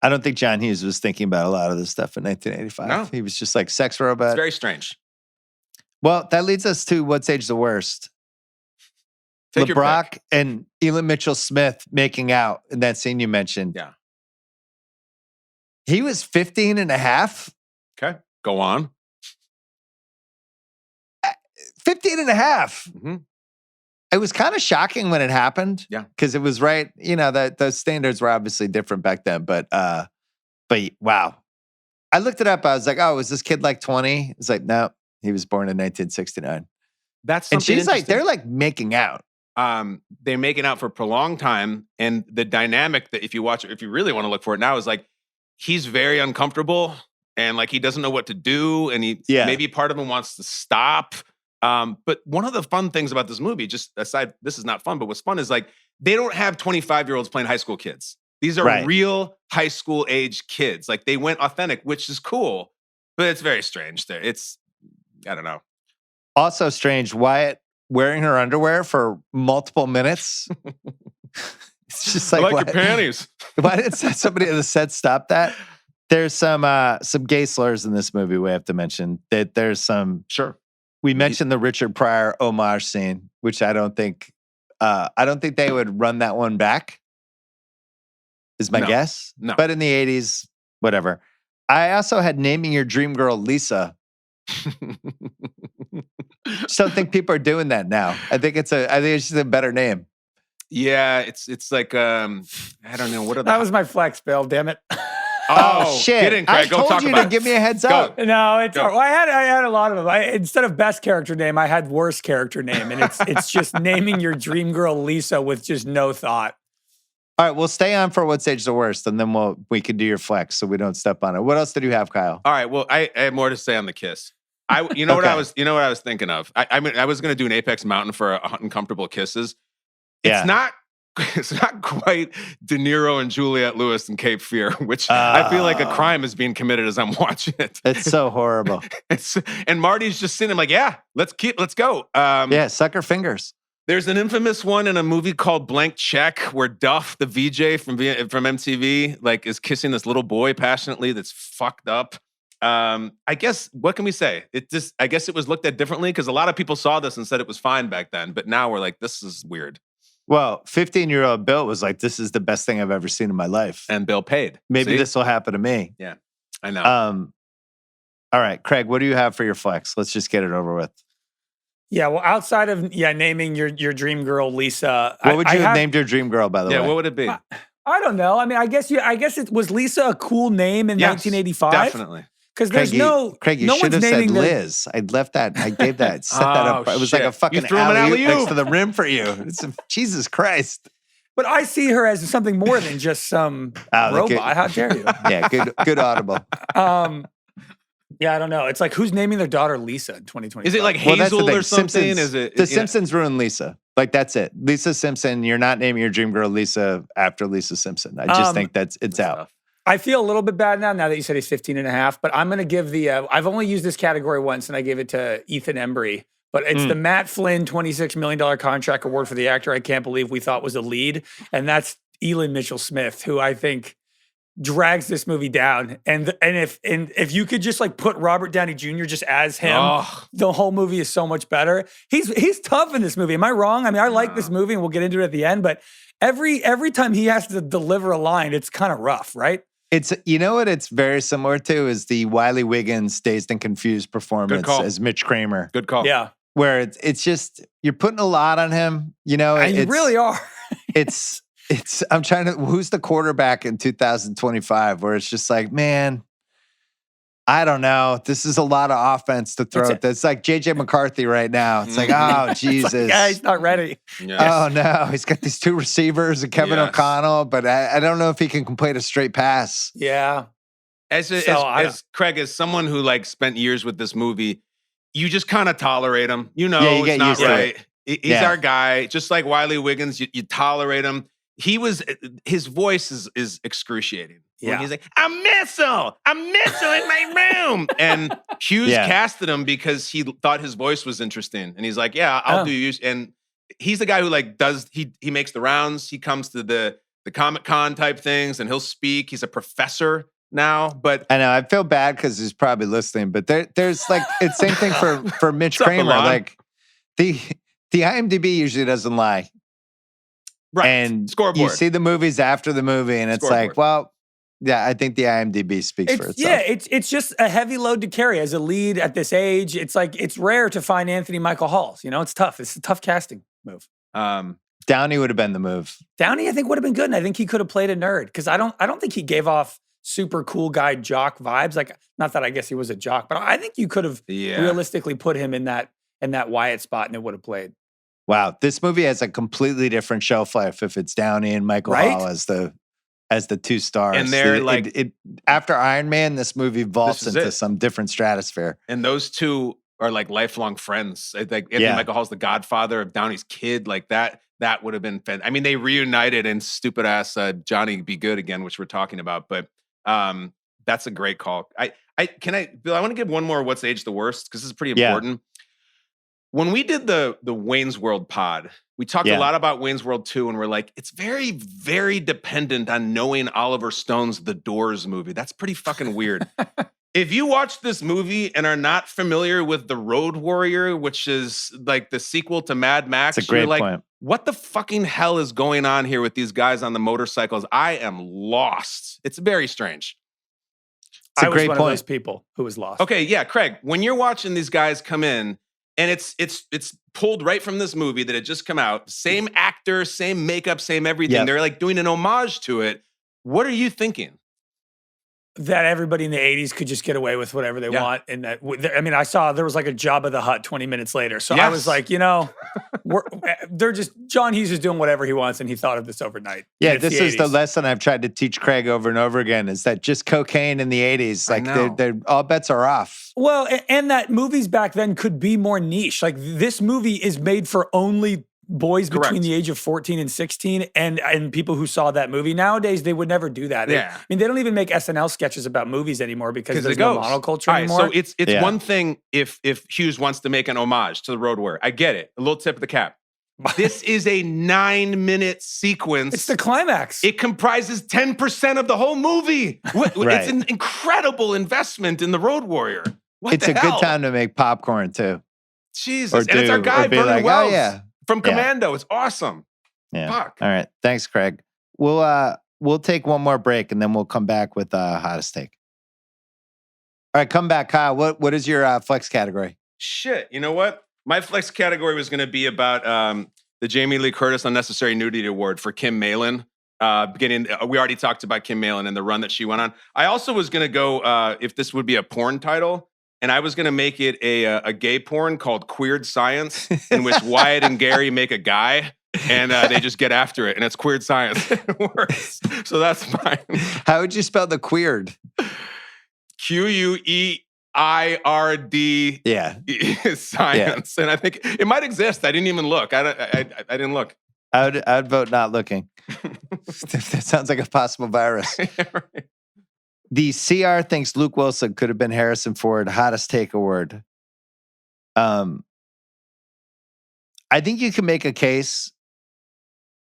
I don't think John Hughes was thinking about a lot of this stuff in 1985. No. He was just like sex robot. It's very strange. Well, that leads us to What's Age the Worst. Take your LeBrock pick. and Ilan Mitchell-Smith making out in that scene you mentioned. Yeah. He was 15 and a half. Okay. Go on. 15 and a half. Mm-hmm. It was kind of shocking when it happened. Yeah. Because it was right, that those standards were obviously different back then. But wow. I looked it up. I was like, oh, was this kid like 20? It's like, no, he was born in 1969. That's and something she's like, they're like making out. They're making out for a prolonged time. And the dynamic that if you watch it, if you really want to look for it now, is like, he's very uncomfortable and like he doesn't know what to do. And maybe part of him wants to stop. But one of the fun things about this movie, just aside, this is not fun, but what's fun is like, they don't have 25-year-olds playing high school kids. These are real high school age kids. Like they went authentic, which is cool, but it's very strange there. I don't know. Also strange, Wyatt wearing her underwear for multiple minutes. It's just like, I like your panties. Why didn't somebody at the set stop that? There's some gay slurs in this movie we have to mention. That there's some... Sure. We mentioned the Richard Pryor homage scene, which I don't think they would run that one back, is my guess. No. But in the 80s, whatever. I also had Naming Your Dream Girl Lisa. Just don't think people are doing that now. I think it's just a better name. Yeah, it's like I don't know what. That was my flex, Bill. Damn it. Oh shit! Get in, Craig. I told you to give me a heads up. No, it's all right. I had a lot of them. Instead of best character name, I had worst character name, and it's just naming your dream girl Lisa with just no thought. All right, we'll stay on for What's Age the Worst, and then we can do your flex so we don't step on it. What else did you have, Kyle? All right, well, I have more to say on the kiss. What I was thinking of. I mean, I was going to do an Apex Mountain for uncomfortable kisses. It's not quite De Niro and Juliette Lewis in Cape Fear, which I feel like a crime is being committed as I'm watching it. It's so horrible. And Marty's just sitting. I'm like, yeah, let's go. Suck her fingers. There's an infamous one in a movie called Blank Check where Duff, the VJ from MTV, like is kissing this little boy passionately that's fucked up. I guess, what can we say? I guess it was looked at differently because a lot of people saw this and said it was fine back then, but now we're like, this is weird. Well, 15-year-old Bill was like, this is the best thing I've ever seen in my life. And Bill paid. Maybe this will happen to me. Yeah, I know. All right, Craig, what do you have for your flex? Let's just get it over with. Yeah, well, outside of naming your dream girl Lisa, what would you have named your dream girl? By the way, yeah, what would it be? I don't know. I mean, I guess it was Lisa a cool name in 1985. Definitely. Because there's Craig, you should have said Liz. I left that. I gave that. Set that up. It was like a fucking alley-oop next to the rim for you. Jesus Christ. But I see her as something more than just some robot. How dare you? Yeah, good audible. Yeah, I don't know. It's like, who's naming their daughter Lisa in 2020? Is it like Hazel or something? The Simpsons ruined Lisa. Like, that's it. Lisa Simpson, you're not naming your dream girl Lisa after Lisa Simpson. I just think it's out. Tough. I feel a little bit bad now that you said he's 15 and a half, but I'm going to give I've only used this category once, and I gave it to Ethan Embry. But it's the Matt Flynn $26 million contract award for the actor I can't believe we thought was a lead. And that's Ilan Mitchell-Smith, who I think drags this movie down. And if you could just like put Robert Downey Jr. just as him, the whole movie is so much better. He's tough in this movie. Am I wrong? I mean, I like this movie, and we'll get into it at the end, but every time he has to deliver a line, it's kind of rough, right? It's, you know what it's very similar to is the Wiley Wiggins Dazed and Confused performance as Mitch Kramer. Good call. Yeah. Where it's just, you're putting a lot on him, And you really are. I'm trying to, who's the quarterback in 2025 where it's just like, man, I don't know. This is a lot of offense to throw at this. It's like JJ McCarthy right now. It's like, oh, Jesus. Like, yeah, he's not ready. Yes. Oh, no. He's got these two receivers and Kevin O'Connell, but I don't know if he can complete a straight pass. Yeah. As Craig, as someone who like spent years with this movie, you just kind of tolerate him. You know, you it's not right. He's Yeah. our guy. Just like Wiley Wiggins, you tolerate him. His voice is excruciating. When Yeah. he's like, a missile in my room. And Hughes casted him because he thought his voice was interesting. And he's like, yeah, I'll do you. And he's the guy who like he makes the rounds. He comes to the Comic-Con type things and he'll speak. He's a professor now, but I know I feel bad because he's probably listening, but there's like, it's same thing for Mitch Kramer. Like the IMDb usually doesn't lie. Right. And Scoreboard. You see the movies after the movie and it's like, well, yeah, I think the IMDb speaks for itself. Yeah, it's just a heavy load to carry as a lead at this age. It's like, it's rare to find Anthony Michael Halls. You know, it's tough. It's a tough casting move. Downey would have been the move. Downey, I think, would have been good. And I think he could have played a nerd because I don't think he gave off super cool guy jock vibes. Like, not that I guess he was a jock, but I think you could have realistically put him in that Wyatt spot and it would have played. Wow, this movie has a completely different shelf life if it's Downey and Michael Hall as the two stars. And they're after Iron Man, this movie vaults into some different stratosphere. And those two are like lifelong friends. Like Anthony Michael Hall's the godfather of Downey's kid. Like that would have been I mean, they reunited in stupid ass Johnny Be Good Again, which we're talking about. But that's a great call. Bill, I want to give one more What's Age the Worst because this is pretty important. When we did the Wayne's World pod, we talked a lot about Wayne's World 2, and we're like, it's very, very dependent on knowing Oliver Stone's The Doors movie. That's pretty fucking weird. If you watch this movie and are not familiar with The Road Warrior, which is like the sequel to Mad Max, that's a great point. What the fucking hell is going on here with these guys on the motorcycles? I am lost. It's very strange. I was one of those people who was lost. Okay, yeah, Craig, when you're watching these guys come in, and it's pulled right from this movie that had just come out. Same actor, same makeup, same everything. Yep. They're like doing an homage to it. What are you thinking? That everybody in the 80s could just get away with whatever they want. And that, I mean, I saw there was like a Jabba the Hutt 20 minutes later. So I was like, you know, they're just, John Hughes is doing whatever he wants. And he thought of this overnight. Yeah, this is the lesson I've tried to teach Craig over and over again is that just cocaine in the 80s, like they're all bets are off. Well, and that movies back then could be more niche. Like this movie is made for only boys between the age of 14 and 16 and people who saw that movie. Nowadays, they would never do that. I mean, they don't even make SNL sketches about movies anymore because there's no monoculture anymore. So it's one thing if Hughes wants to make an homage to The Road Warrior. I get it. A little tip of the cap. This is a 9-minute sequence. It's the climax. It comprises 10% of the whole movie. It's an incredible investment in The Road Warrior. It's a good time to make popcorn, too. Jesus. And it's our guy, Vernon Wells. Oh, yeah. From Commando. It's awesome. Yeah. Fuck. All right. Thanks, Craig. We'll take one more break and then we'll come back with hottest take. All right, come back, Kyle. What is your flex category? Shit. You know what? My flex category was going to be about the Jamie Lee Curtis Unnecessary Nudity Award for Kim Malin. We already talked about Kim Malin and the run that she went on. I also was going to go if this would be a porn title. And I was going to make it a gay porn called Queered Science, in which Wyatt and Gary make a guy, and they just get after it, and it's Queered Science. It works. So that's mine. How would you spell the queered? Queird. Science. And I think it might exist. I didn't even look. I didn't look. I'd vote not looking. That sounds like a possible virus. Right. The CR thinks Luke Wilson could have been Harrison Ford. Hottest take award. I think you can make a case.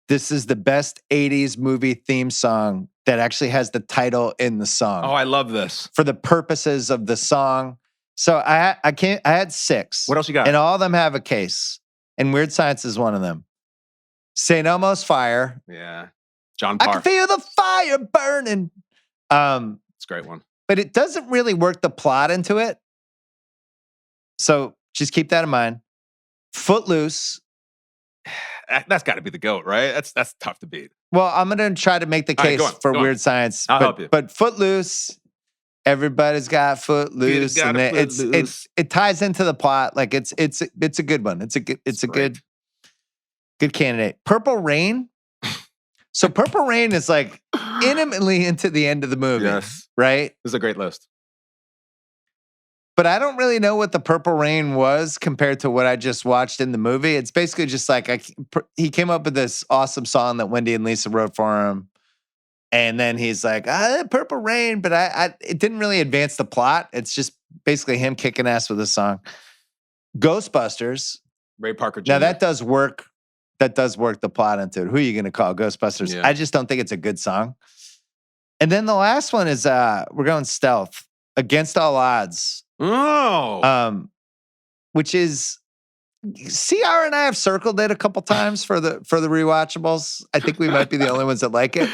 This is the best 80s movie theme song that actually has the title in the song. Oh, I love this. For the purposes of the song. So I had 6. What else you got? And all of them have a case. And Weird Science is one of them. St. Elmo's Fire. Yeah. John Parr. I can feel the fire burning. It's a great one. But it doesn't really work the plot into it. So just keep that in mind. Footloose. That's got to be the GOAT, right? That's tough to beat. Well, I'm going to try to make the case for go on. Weird Science. I'll help you. But Footloose Everybody's got footloose, got and a footloose. it ties into the plot. Like it's a good one. It's a good candidate. Purple Rain. So Purple Rain is like intimately into the end of the movie. Yes, right. This is a great list. But I don't really know what the Purple Rain was compared to what I just watched in the movie. It's basically just like he came up with this awesome song that Wendy and Lisa wrote for him. And then he's like, Purple Rain, but it didn't really advance the plot. It's just basically him kicking ass with a song. Ghostbusters. Ray Parker Jr. Now that does work. That does work the plot into it. Who are you going to call? Ghostbusters. Yeah. I just don't think it's a good song. And then the last one is we're going stealth. Against All Odds. Oh. Which is CR and I have circled it a couple times for the rewatchables. I think we might be the only ones that like it.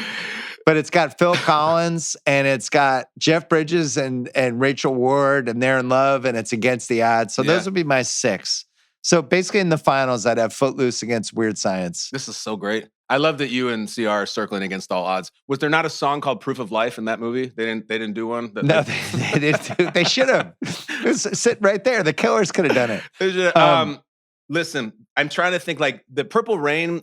But it's got Phil Collins and it's got Jeff Bridges and Rachel Ward and they're in love and it's against the odds. So those would be my 6. So basically in the finals, I'd have Footloose against Weird Science. This is so great. I love that you and CR are circling Against All Odds. Was there not a song called Proof of Life in that movie? They didn't do one? No, they didn't. They should have. It was sitting right there. The Killers could have done it. Listen, I'm trying to think like the Purple Rain.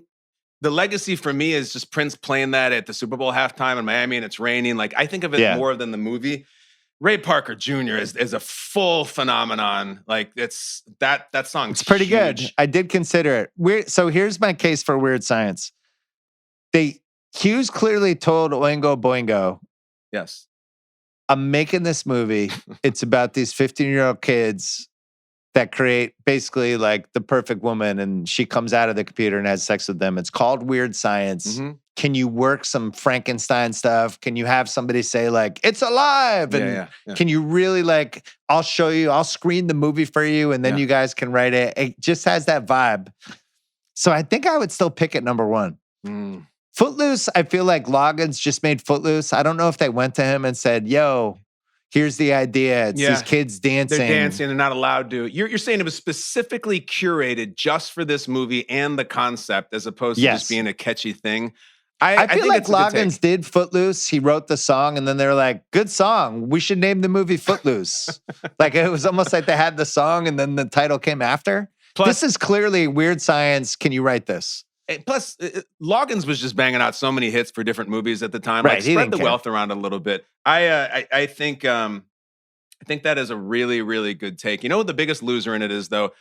The legacy for me is just Prince playing that at the Super Bowl halftime in Miami and it's raining. Like I think of it more than the movie. Ray Parker Jr. is a full phenomenon. Like it's that song. It's pretty good. I did consider it. So here's my case for Weird Science. Hughes clearly told Oingo Boingo, yes, I'm making this movie. It's about these 15-year-old kids that create basically like the perfect woman and she comes out of the computer and has sex with them. It's called Weird Science. Mm-hmm. Can you work some Frankenstein stuff? Can you have somebody say like, it's alive? And can you really like, I'll show you, I'll screen the movie for you and then you guys can write it. It just has that vibe. So I think I would still pick it number 1. Mm. Footloose, I feel like Loggins just made Footloose. I don't know if they went to him and said, yo, here's the idea. It's these kids dancing. They're dancing. They're not allowed to. You're saying it was specifically curated just for this movie and the concept as opposed to just being a catchy thing. I feel like Loggins did Footloose. He wrote the song and then they're like, good song. We should name the movie Footloose. Like it was almost like they had the song and then the title came after. Plus, this is clearly Weird Science. Can you write this? Plus, Loggins was just banging out so many hits for different movies at the time. Right, like spread the wealth around a little bit. I think that is a really, really good take. You know what the biggest loser in it is though?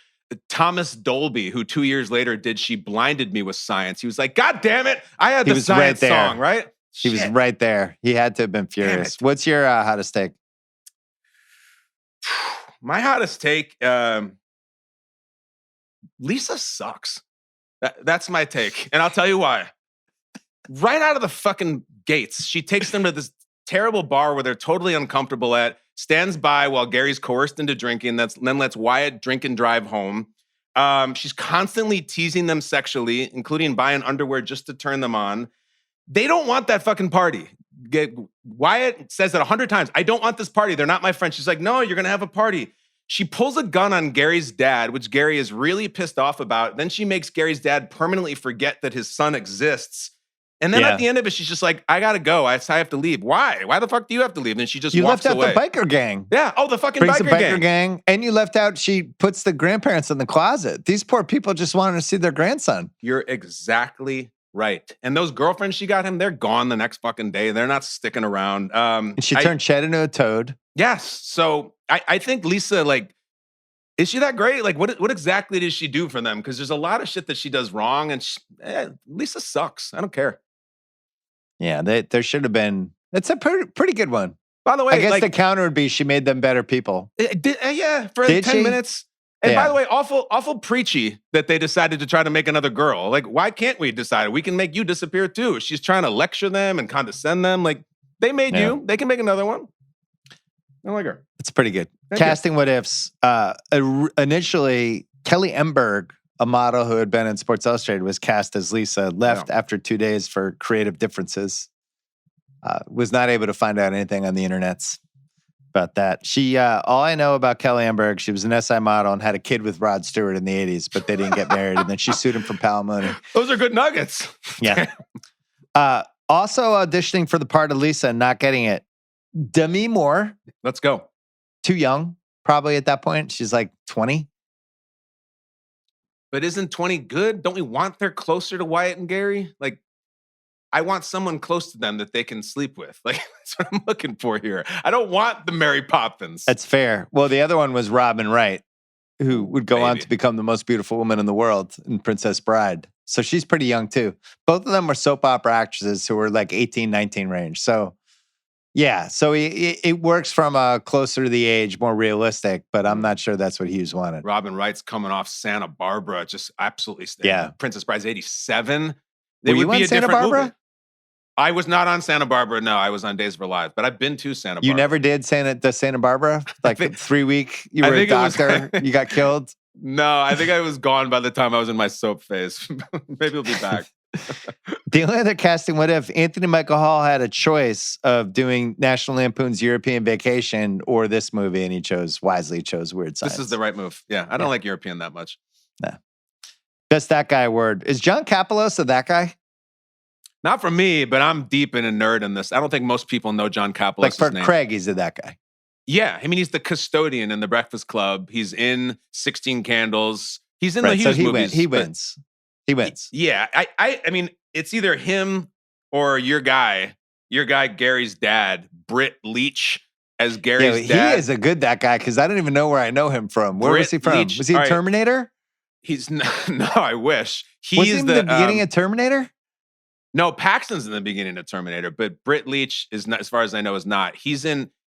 Thomas Dolby, who 2 years later did She Blinded Me with Science. He was like, God damn it, I had the Science song, right? He was right there. He had to have been furious. What's your hottest take? My hottest take, Lisa sucks. That's my take. And I'll tell you why. Right out of the fucking gates, she takes them to this terrible bar where they're totally uncomfortable at, stands by while Gary's coerced into drinking, then lets Wyatt drink and drive home. She's constantly teasing them sexually, including buying underwear just to turn them on. They don't want that fucking party. Wyatt says it 100 times. I don't want this party. They're not my friends. She's like, no, you're going to have a party. She pulls a gun on Gary's dad, which Gary is really pissed off about. Then she makes Gary's dad permanently forget that his son exists. And then at the end of it, she's just like, I gotta go. I have to leave. Why? Why the fuck do you have to leave? And she just walks away. You left out the biker gang. Yeah. Oh, the fucking biker gang. And you left out, she puts the grandparents in the closet. These poor people just wanted to see their grandson. You're exactly right. And those girlfriends she got him, they're gone the next fucking day. They're not sticking around. And she turned Chet into a toad. Yes. So I think Lisa, like, is she that great? Like, what exactly does she do for them? Because there's a lot of shit that she does wrong. And Lisa sucks. I don't care. Yeah, there should have been. It's a pretty good one. By the way, I guess the counter would be she made them better people. For 10 minutes. And by the way, awful preachy that they decided to try to make another girl. Like, why can't we decide? We can make you disappear too. She's trying to lecture them and condescend them. Like, they made you. They can make another one. I like her. It's pretty good. Casting what ifs. Initially, Kelly Emberg, a model who had been in Sports Illustrated, was cast as Lisa, left after 2 days for creative differences. Was not able to find out anything on the internets about that. She, all I know about Kelly Emberg, she was an SI model and had a kid with Rod Stewart in the 80s, but they didn't get married. And then she sued him for palimony. Those are good nuggets. Yeah. Also auditioning for the part of Lisa and not getting it Demi Moore. Let's go. Too young, probably at that point. She's like 20. But isn't 20 good? Don't we want they're closer to Wyatt and Gary? Like, I want someone close to them that they can sleep with. Like, that's what I'm looking for here. I don't want the Mary Poppins. That's fair. Well, the other one was Robin Wright, who would go on to become the most beautiful woman in the world in Princess Bride. So she's pretty young too. Both of them were soap opera actresses who were like 18, 19 range. So yeah, so it works from a closer to the age, more realistic, but I'm not sure that's what Hughes wanted. Robin Wright's coming off Santa Barbara, just absolutely yeah. Princess Bride's 87. Were you on Santa Barbara? Movie. I was not on Santa Barbara. No, I was on Days of Our Lives, but I've been to Santa Barbara. You never did Santa Barbara? Like 3 week, you were a doctor, you got killed? No, I think I was gone by the time I was in my soap phase. Maybe we'll be back. The only other casting, what if Anthony Michael Hall had a choice of doing National Lampoon's European Vacation or this movie, and he wisely chose Weird Science. This is the right move. Yeah, I don't like European that much. No. Best that guy award. Is John Capalosa that guy? Not for me, but I'm deep in a nerd in this. I don't think most people know John Capalosa's like for name. Craig, he's that guy. Yeah, I mean, he's the custodian in The Breakfast Club. He's in 16 Candles. He's in the Hughes movies. He wins. He wins. Yeah, I mean, it's either him or your guy Gary's dad, Britt Leach as Gary's dad. He is a good that guy because I don't even know where I know him from. Where was he from? Leach, was he a Terminator? He's no, I wish. Was he in the beginning of Terminator? No, Paxton's in the beginning of Terminator, but Britt Leach is not, as far as I know, is not. He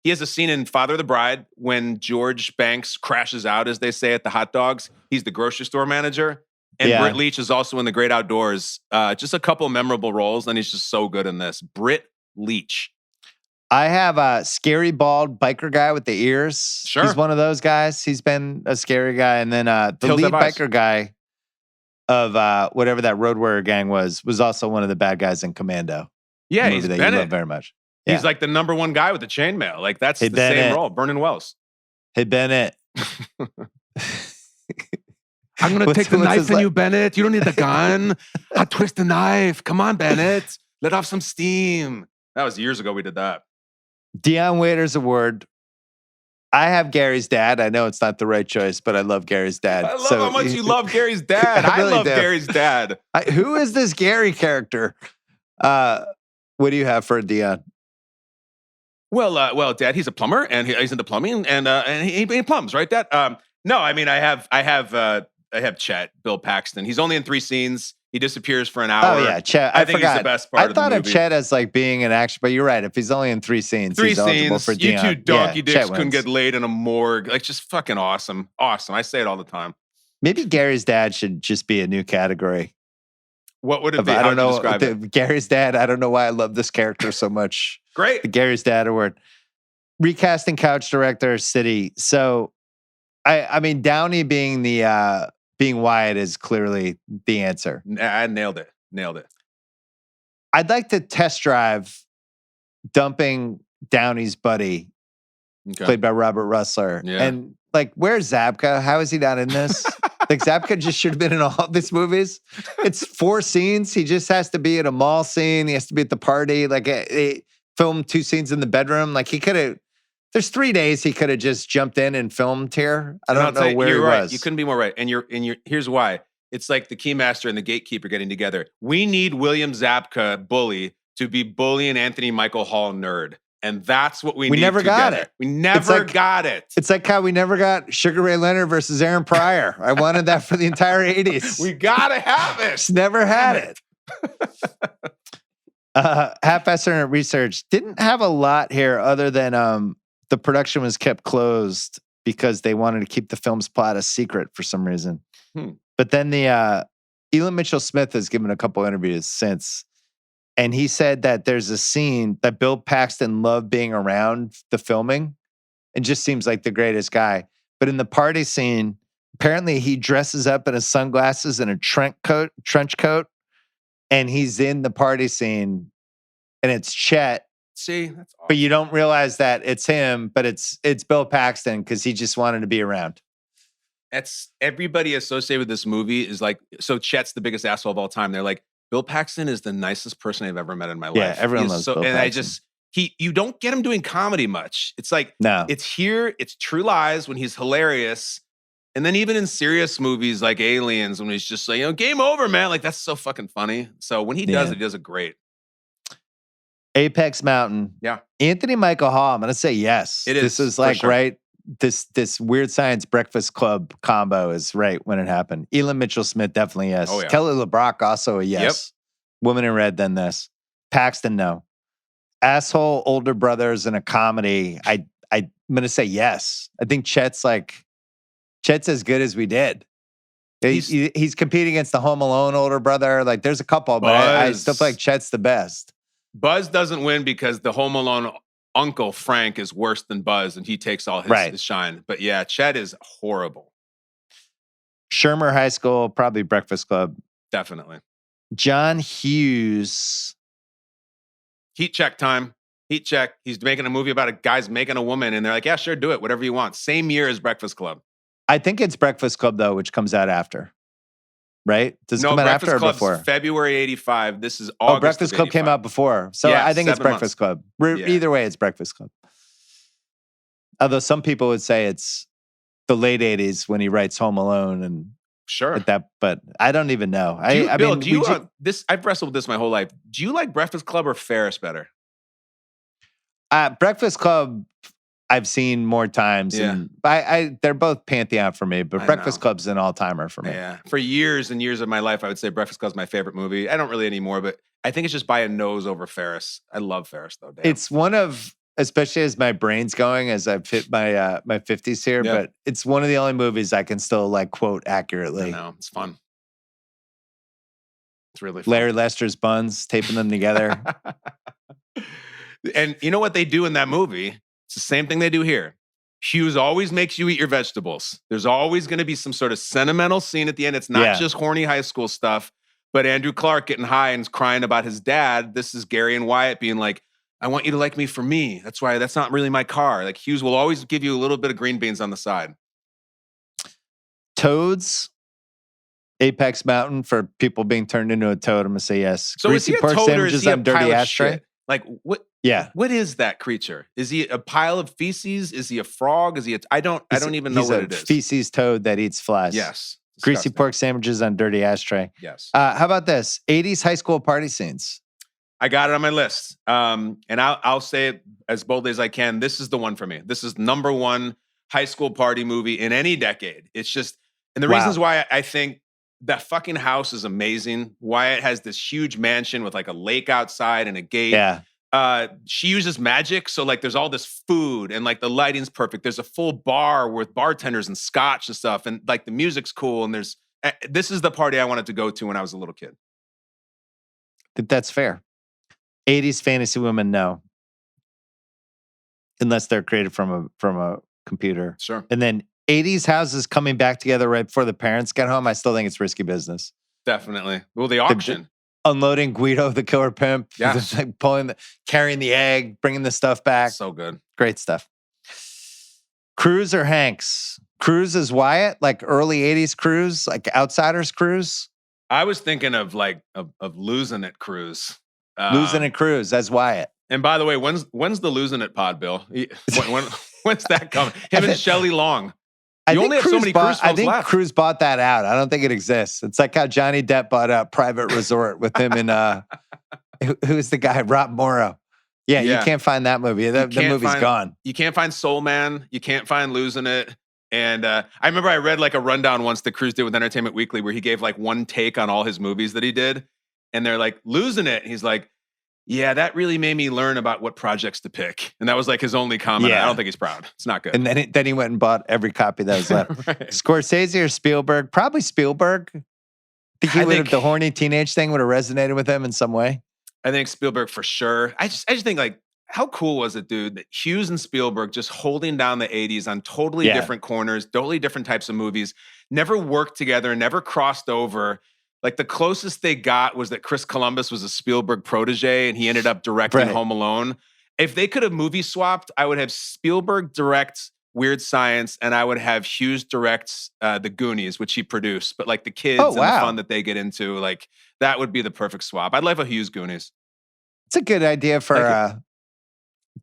has a scene in Father of the Bride when George Banks crashes out, as they say, at the hot dogs. He's the grocery store manager. And Britt Leach is also in The Great Outdoors. Just a couple memorable roles, and he's just so good in this. Britt Leach. I have a scary bald biker guy with the ears. Sure. He's one of those guys. He's been a scary guy. And then the lead biker guy of whatever that Road Warrior gang was also one of the bad guys in Commando. Yeah, he's that Bennett. You love very much. Yeah. He's like the number one guy with the chainmail. Like that's the same role. Vernon Wells. Hey, Bennett. I'm going to take the knife from you, Bennett. You don't need the gun. I'll twist the knife. Come on, Bennett. Let off some steam. That was years ago we did that. Dion Waiters Award. I have Gary's dad. I know it's not the right choice, but I love Gary's dad. I love how much you love Gary's dad. I love Gary's dad. Who is this Gary character? What do you have for Dion? Well, Dad, he's a plumber, and he's into plumbing, and he plumbs, right, Dad? No, I mean, I have Chet, Bill Paxton. He's only in 3 scenes. He disappears for an hour. Oh yeah, Chet. I think he's the best part of the movie. I thought of Chet as like being an action, but you're right. If he's only in 3 scenes, he's eligible for Dion. You two donkey dicks couldn't get laid in a morgue. Like, just fucking awesome. Awesome. I say it all the time. Maybe Gary's dad should just be a new category. What would it be? I don't know. Describe it? Gary's dad. I don't know why I love this character so much. Great. The Gary's Dad Award. Recasting couch director City. So, I mean, Downey being Wyatt is clearly the answer. I nailed it. I'd like to test drive dumping Downey's buddy, played by Robert Russler. Yeah. And like, where's Zabka? How is he not in this? Like, Zabka just should have been in all of these movies. It's 4 scenes. He just has to be at a mall scene. He has to be at the party. Like, he filmed 2 scenes in the bedroom. Like, he could have. There's 3 days he could have just jumped in and filmed here. I don't know where he was. You couldn't be more right. And here's why. It's like the Keymaster and the Gatekeeper getting together. We need William Zabka, bully, to be bullying Anthony Michael Hall, nerd. And that's what we need. We never got it. We never got it. It's like how we never got Sugar Ray Leonard versus Aaron Pryor. I wanted that for the entire 80s. We gotta have it. Just never had it. Half-assed research didn't have a lot here other than the production was kept closed because they wanted to keep the film's plot a secret for some reason. But then the Ilan Mitchell-Smith has given a couple interviews since, and he said that there's a scene that Bill Paxton loved being around the filming and just seems like the greatest guy. But in the party scene, apparently he dresses up in his sunglasses and a trench coat, and he's in the party scene, and it's Chet. See, that's awesome. But you don't realize that it's him, but it's Bill Paxton because he just wanted to be around. That's everybody associated with this movie is like, so Chet's the biggest asshole of all time. They're like, Bill Paxton is the nicest person I've ever met in my life. Yeah, everyone loves Bill Paxton. And you don't get him doing comedy much. It's like, No. it's here, it's True Lies when he's hilarious. And then even in serious movies like Aliens, when he's just like, game over, man. Like, that's so fucking funny. So when he does it, he does it great. Apex Mountain. Yeah. Anthony Michael Hall, I'm going to say yes. It is. This is like, right, this Weird Science Breakfast Club combo is right when it happened. Ilan Mitchell-Smith, definitely yes. Oh, yeah. Kelly LeBrock, also a yes. Yep. Woman in Red, then this. Paxton, no. Asshole older brothers in a comedy, I'm going to say yes. I think Chet's as good as we did. He's competing against the Home Alone older brother. Like, there's a couple, but I still feel like Chet's the best. Buzz doesn't win because the Home Alone uncle, Frank, is worse than Buzz, and he takes all his shine. But yeah, Chet is horrible. Shermer High School, probably Breakfast Club. Definitely. John Hughes. Heat check time. Heat check. He's making a movie about a guy's making a woman, and they're like, yeah, sure, do it. Whatever you want. Same year as Breakfast Club. I think it's Breakfast Club, though, which comes out after. Right? Does it come out after or before? February 85. This is August. Breakfast Club came out before. So I think it's Breakfast Club. Either way, it's Breakfast Club. Although some people would say it's the late 80s when he writes Home Alone and but I don't even know. I've wrestled with this my whole life. Do you like Breakfast Club or Ferris better? Breakfast Club I've seen more times. Yeah. And they're both pantheon for me, but Breakfast Club's an all-timer for me. Yeah. For years and years of my life, I would say Breakfast Club's my favorite movie. I don't really anymore, but I think it's just by a nose over Ferris. I love Ferris, though. Damn. It's one of, especially as my brain's going, as I've hit my 50s here, but it's one of the only movies I can still quote accurately. I know. It's fun. It's really fun. Larry Lester's buns, taping them together. And you know what they do in that movie? It's the same thing they do here. Hughes always makes you eat your vegetables. There's always going to be some sort of sentimental scene at the end. It's not just horny high school stuff, but Andrew Clark getting high and crying about his dad. This is Gary and Wyatt being like, I want you to like me for me. That's why that's not really my car. Like, Hughes will always give you a little bit of green beans on the side. Toads, Apex Mountain, for people being turned into a toad. I'm going to say yes. So Greasy pork sandwiches on dirty ashtray. Shit? Like, what? Yeah. What is that creature? Is he a pile of feces? Is he a frog? Is he I don't even know what it is. He's a feces toad that eats flesh. Yes. Greasy pork sandwiches on dirty ashtray. Yes. How about this? 80s high school party scenes. I got it on my list. And I'll say it as boldly as I can. This is the one for me. This is number one high school party movie in any decade. It's just, and the reasons why I think that fucking house is amazing. Wyatt has this huge mansion with like a lake outside and a gate. Yeah. She uses magic. So like there's all this food and like the lighting's perfect. There's a full bar with bartenders and scotch and stuff. And like the music's cool. And this is the party I wanted to go to when I was a little kid. I think that's fair. 80s fantasy women, no. Unless they're created from a computer. Sure. And then 80s houses coming back together right before the parents get home. I still think it's risky business. Definitely. Well, the auction. Unloading Guido, the killer pimp. Yeah. Like carrying the egg, bringing the stuff back. So good. Great stuff. Cruz or Hanks? Cruz is Wyatt, like early 80s Cruz, like Outsiders Cruz. I was thinking of like of Losing It Cruz. Losing It Cruz as Wyatt. And by the way, when's the Losing It pod, Bill? When's that coming? Him and Shelley Long. You only have so many Cruz films left. I think Cruz bought that out. I don't think it exists. It's like how Johnny Depp bought out Private Resort with him and who's the guy? Rob Morrow. Yeah, you can't find that movie. The movie's gone. You can't find Soul Man. You can't find Losing It. And I remember I read like a rundown once that Cruz did with Entertainment Weekly where he gave like one take on all his movies that he did. And they're like, Losing It. And he's like, yeah, that really made me learn about what projects to pick. And that was like his only comment. Yeah. I don't think he's proud. It's not good. And then he went and bought every copy that was left. Right. Scorsese or Spielberg? Probably Spielberg. I think the horny teenage thing would have resonated with him in some way. I think Spielberg for sure. I just think like, how cool was it, dude, that Hughes and Spielberg just holding down the 80s on totally different corners, totally different types of movies, never worked together, never crossed over. Like the closest they got was that Chris Columbus was a Spielberg protege and he ended up directing Home Alone. If they could have movie swapped, I would have Spielberg direct Weird Science and I would have Hughes direct The Goonies, which he produced. But like the kids and the fun that they get into, like that would be the perfect swap. I'd love a Hughes Goonies. It's a good idea for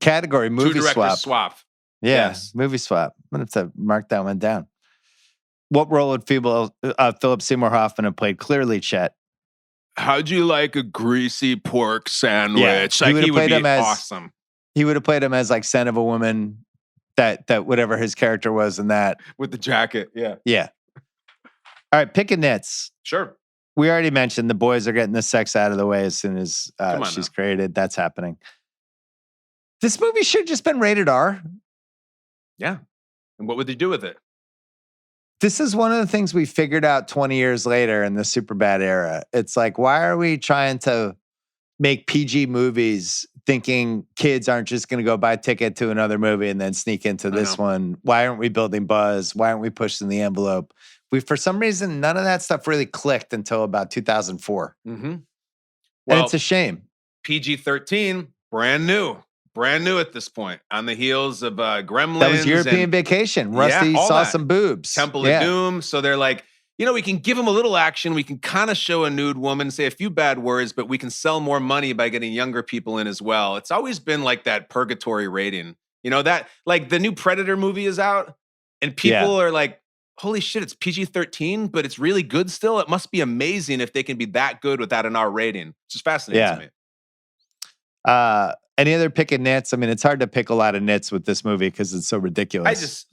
Category, movie Two directors swap. swap. Yeah, Yes. movie swap. I'm going to have to mark that one down. What role would Philip Seymour Hoffman have played? Clearly, Chet. How'd you like a greasy pork sandwich? Yeah, Like, he would be awesome. He would have played him as like son of a woman that whatever his character was in that. With the jacket, yeah. Yeah. All right, picking nits. Sure. We already mentioned the boys are getting the sex out of the way as soon as she's now. created. That's happening. This movie should have just been rated R. Yeah. And what would they do with it? This is one of the things we figured out 20 years later in the Superbad era. It's like, why are we trying to make PG movies thinking kids aren't just going to go buy a ticket to another movie and then sneak into this one? Why aren't we building buzz? Why aren't we pushing the envelope? For some reason, none of that stuff really clicked until about 2004. Mm-hmm. And Well, it's a shame. PG-13, brand new at this point, on the heels of Gremlins. That was European Vacation. Rusty saw some boobs. Temple of Doom. So they're like, we can give them a little action. We can kind of show a nude woman, say a few bad words, but we can sell more money by getting younger people in as well. It's always been like that purgatory rating. That like the new Predator movie is out and people are like, holy shit, it's PG-13, but it's really good still. It must be amazing if they can be that good without an R rating. It's just fascinating to me. Any other picking nits? I mean, it's hard to pick a lot of nits with this movie because it's so ridiculous. I just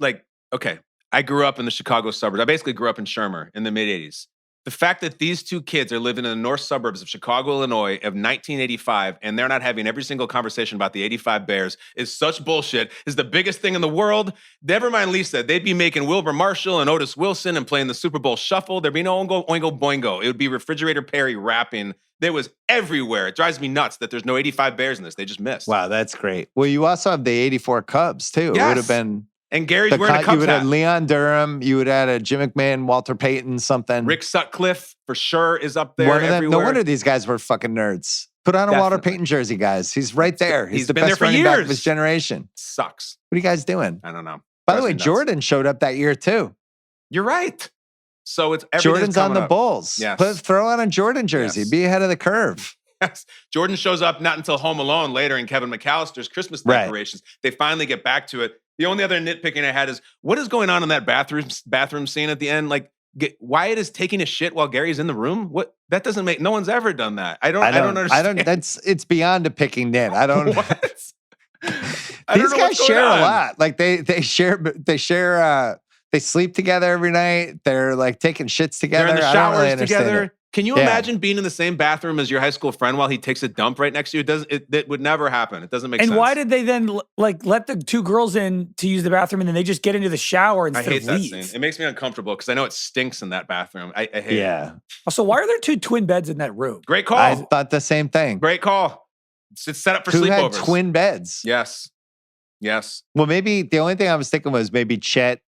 I grew up in the Chicago suburbs. I basically grew up in Shermer in the mid-'80s. The fact that these two kids are living in the north suburbs of Chicago, Illinois of 1985, and they're not having every single conversation about the 85 Bears is such bullshit, is the biggest thing in the world. Never mind Lisa. They'd be making Wilbur Marshall and Otis Wilson and playing the Super Bowl Shuffle. There'd be no Oingo Oingo Boingo. It would be Refrigerator Perry rapping. There was everywhere. It drives me nuts that there's no 85 Bears in this. They just missed. Wow, that's great. Well, you also have the 84 Cubs, too. Yes. It would have been... And Gary's wearing a Cubs You would hat. have Leon Durham. You would have a Jim McMahon, Walter Payton, something. Rick Sutcliffe, for sure, is up there everywhere. No wonder these guys were fucking nerds. Put on a Walter Payton jersey, guys. He's right there. He's the been best there for running years. back of his generation. Sucks. What are you guys doing? I don't know. By the way, Jordan showed up that year, too. You're right. So it's Jordan's on the Bulls. Yes. Throw on a Jordan jersey. Yes. Be ahead of the curve. Yes. Jordan shows up not until Home Alone later in Kevin McAllister's Christmas decorations. They finally get back to it. The only other nitpicking I had is what is going on in that bathroom scene at the end? Like Wyatt is taking a shit while Gary's in the room. What? That doesn't make. No one's ever done that. I don't understand. It's beyond a picking nit. I don't. These guys share a lot. Like they share. They sleep together every night. They're like taking shits together. They're in the showers together. It. Can you imagine being in the same bathroom as your high school friend while he takes a dump right next to you? It would never happen. It doesn't make sense. And why did they then let the two girls in to use the bathroom and then they just get into the shower instead of leave? I hate that scene. It makes me uncomfortable because I know it stinks in that bathroom. I hate it. Also, why are there two twin beds in that room? Great call. I thought the same thing. Great call. It's set up for Who sleepovers. had twin beds? Yes. Well, maybe the only thing I was thinking was maybe Chet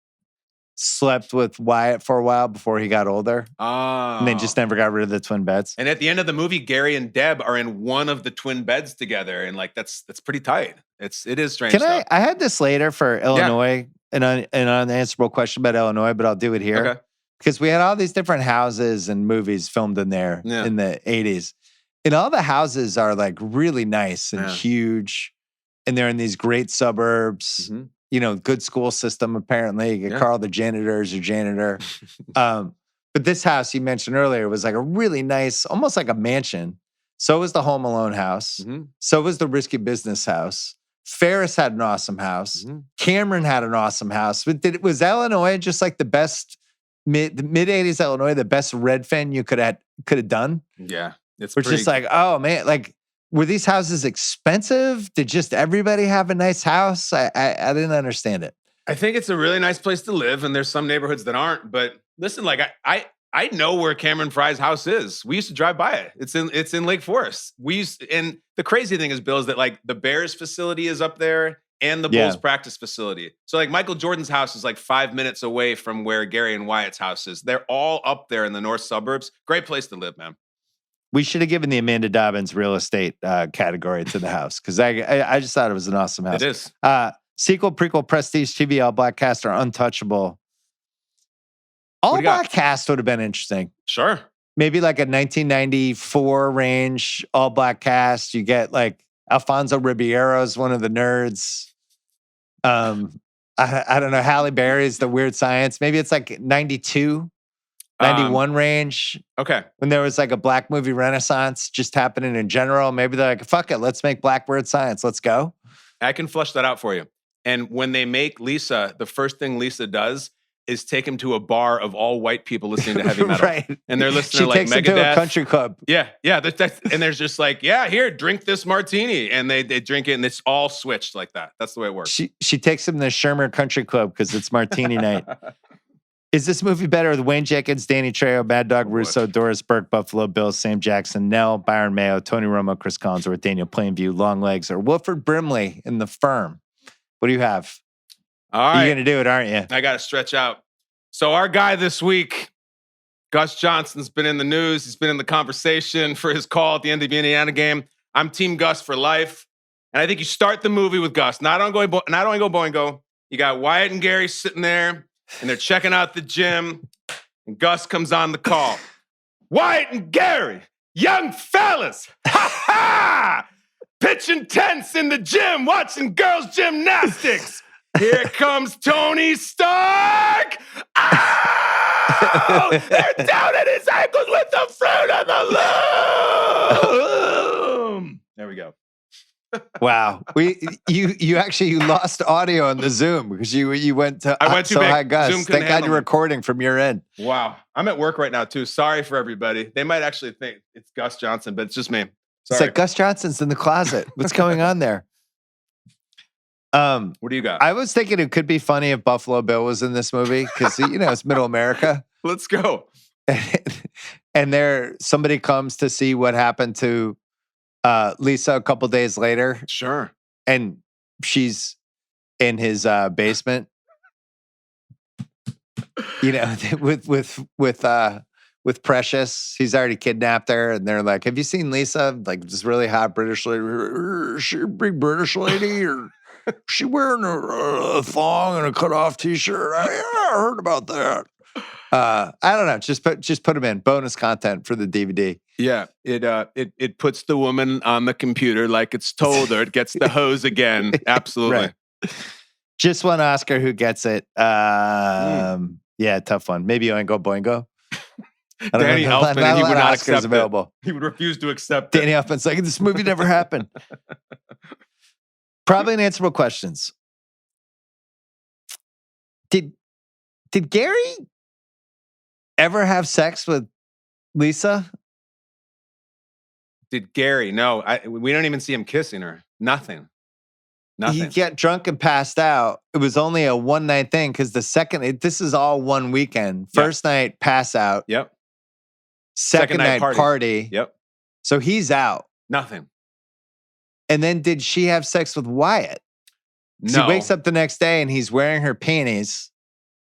slept with Wyatt for a while before he got older. Oh. And they just never got rid of the twin beds. And at the end of the movie, Gary and Deb are in one of the twin beds together. And like, that's pretty tight. It is strange. I had this later for Illinois, an unanswerable question about Illinois, but I'll do it here. Okay. Because we had all these different houses and movies filmed in there in the 80s. And all the houses are like really nice and huge. And they're in these great suburbs. Mm-hmm. You know, good school system, apparently. You get Carl the janitor as your janitor. But this house you mentioned earlier was like a really nice, almost like a mansion. So was the Home Alone house. Mm-hmm. So was the Risky Business house. Ferris had an awesome house. Mm-hmm. Cameron had an awesome house. But was Illinois just like the best, mid-'80s Illinois, the best Redfin you could have done? Yeah. We're just like, oh man, like, were these houses expensive? Did just everybody have a nice house? I didn't understand it. I think it's a really nice place to live, and there's some neighborhoods that aren't. But listen, like I know where Cameron Fry's house is. We used to drive by it. It's in Lake Forest. And the crazy thing is, Bill, is that like the Bears facility is up there and the Bulls practice facility. So like Michael Jordan's house is like 5 minutes away from where Gary and Wyatt's house is. They're all up there in the north suburbs. Great place to live, man. We should have given the Amanda Dobbins real estate category to the house because I just thought it was an awesome house. It is. Sequel, prequel, prestige, TV, all black cast, or untouchable. All black cast would have been interesting. Sure. Maybe like a 1994 range, all black cast. You get like Alfonso Ribeiro's one of the nerds. I don't know. Halle Berry's the weird science. Maybe it's like 92, 91 range. Okay. When there was like a black movie renaissance just happening in general. Maybe they're like, fuck it, let's make black weird science. Let's go. I can flush that out for you. And when they make Lisa, the first thing Lisa does is take him to a bar of all white people listening to heavy metal. Right. And they're listening to like Megadeth. She takes him to a country club. Yeah. And there's just like, yeah, here, drink this martini. And they drink it and it's all switched like that. That's the way it works. She takes him to Shermer Country Club because it's martini night. Is this movie better with Wayne Jenkins, Danny Trejo, Mad Dog Russo, Doris Burke, Buffalo Bill, Sam Jackson, Nell, Byron Mayo, Tony Romo, Chris Collins, or Daniel Plainview, Longlegs, or Wilford Brimley in The Firm? What do you have? All right. You're going to do it, aren't you? I got to stretch out. So our guy this week, Gus Johnson's been in the news. He's been in the conversation for his call at the end of the Indiana game. I'm Team Gus for life. And I think you start the movie with Gus. Not Oingo Boingo. You got Wyatt and Gary sitting there, and they're checking out the gym. And Gus comes on the call. Wyatt and Gary, young fellas, ha ha! Pitching tents in the gym, watching girls' gymnastics. Here comes Tony Stark. Oh, they're down at his ankles with the fruit of the loom. There we go. Wow. You lost audio on the Zoom because you went to I went too so big. high Gus. Zoom Thank God you're recording from your end. Wow. I'm at work right now too. Sorry for everybody. They might actually think it's Gus Johnson, but it's just me. Sorry. It's like Gus Johnson's in the closet. What's going on there? What do you got? I was thinking it could be funny if Buffalo Bill was in this movie because it's Middle America. Let's go. And somebody comes to see what happened to Lisa a couple days later. Sure. And she's in his basement. With Precious. He's already kidnapped her, and they're like, "Have you seen Lisa? Like this really hot British lady? Is she a big British lady, or is she wearing a thong and a cut-off t-shirt? I heard about that." I don't know. Just put him in bonus content for the DVD. Yeah, it puts the woman on the computer like it's told her. It gets the hose again. Absolutely. Right. Just one Oscar. Who gets it? Yeah, tough one. Maybe Oingo Boingo. Danny Elfman, and he would not accept available. He would refuse to accept it. Danny Elfman's like, this movie never happened. Probably unanswerable questions. Did Gary ever have sex with Lisa? Did Gary? No, we don't even see him kissing her. Nothing. He get drunk and passed out. It was only a one-night thing because this is all one weekend. First night, pass out. Yep. Second night, party. Yep. So he's out. Nothing. And then did she have sex with Wyatt? No. She wakes up the next day and he's wearing her panties.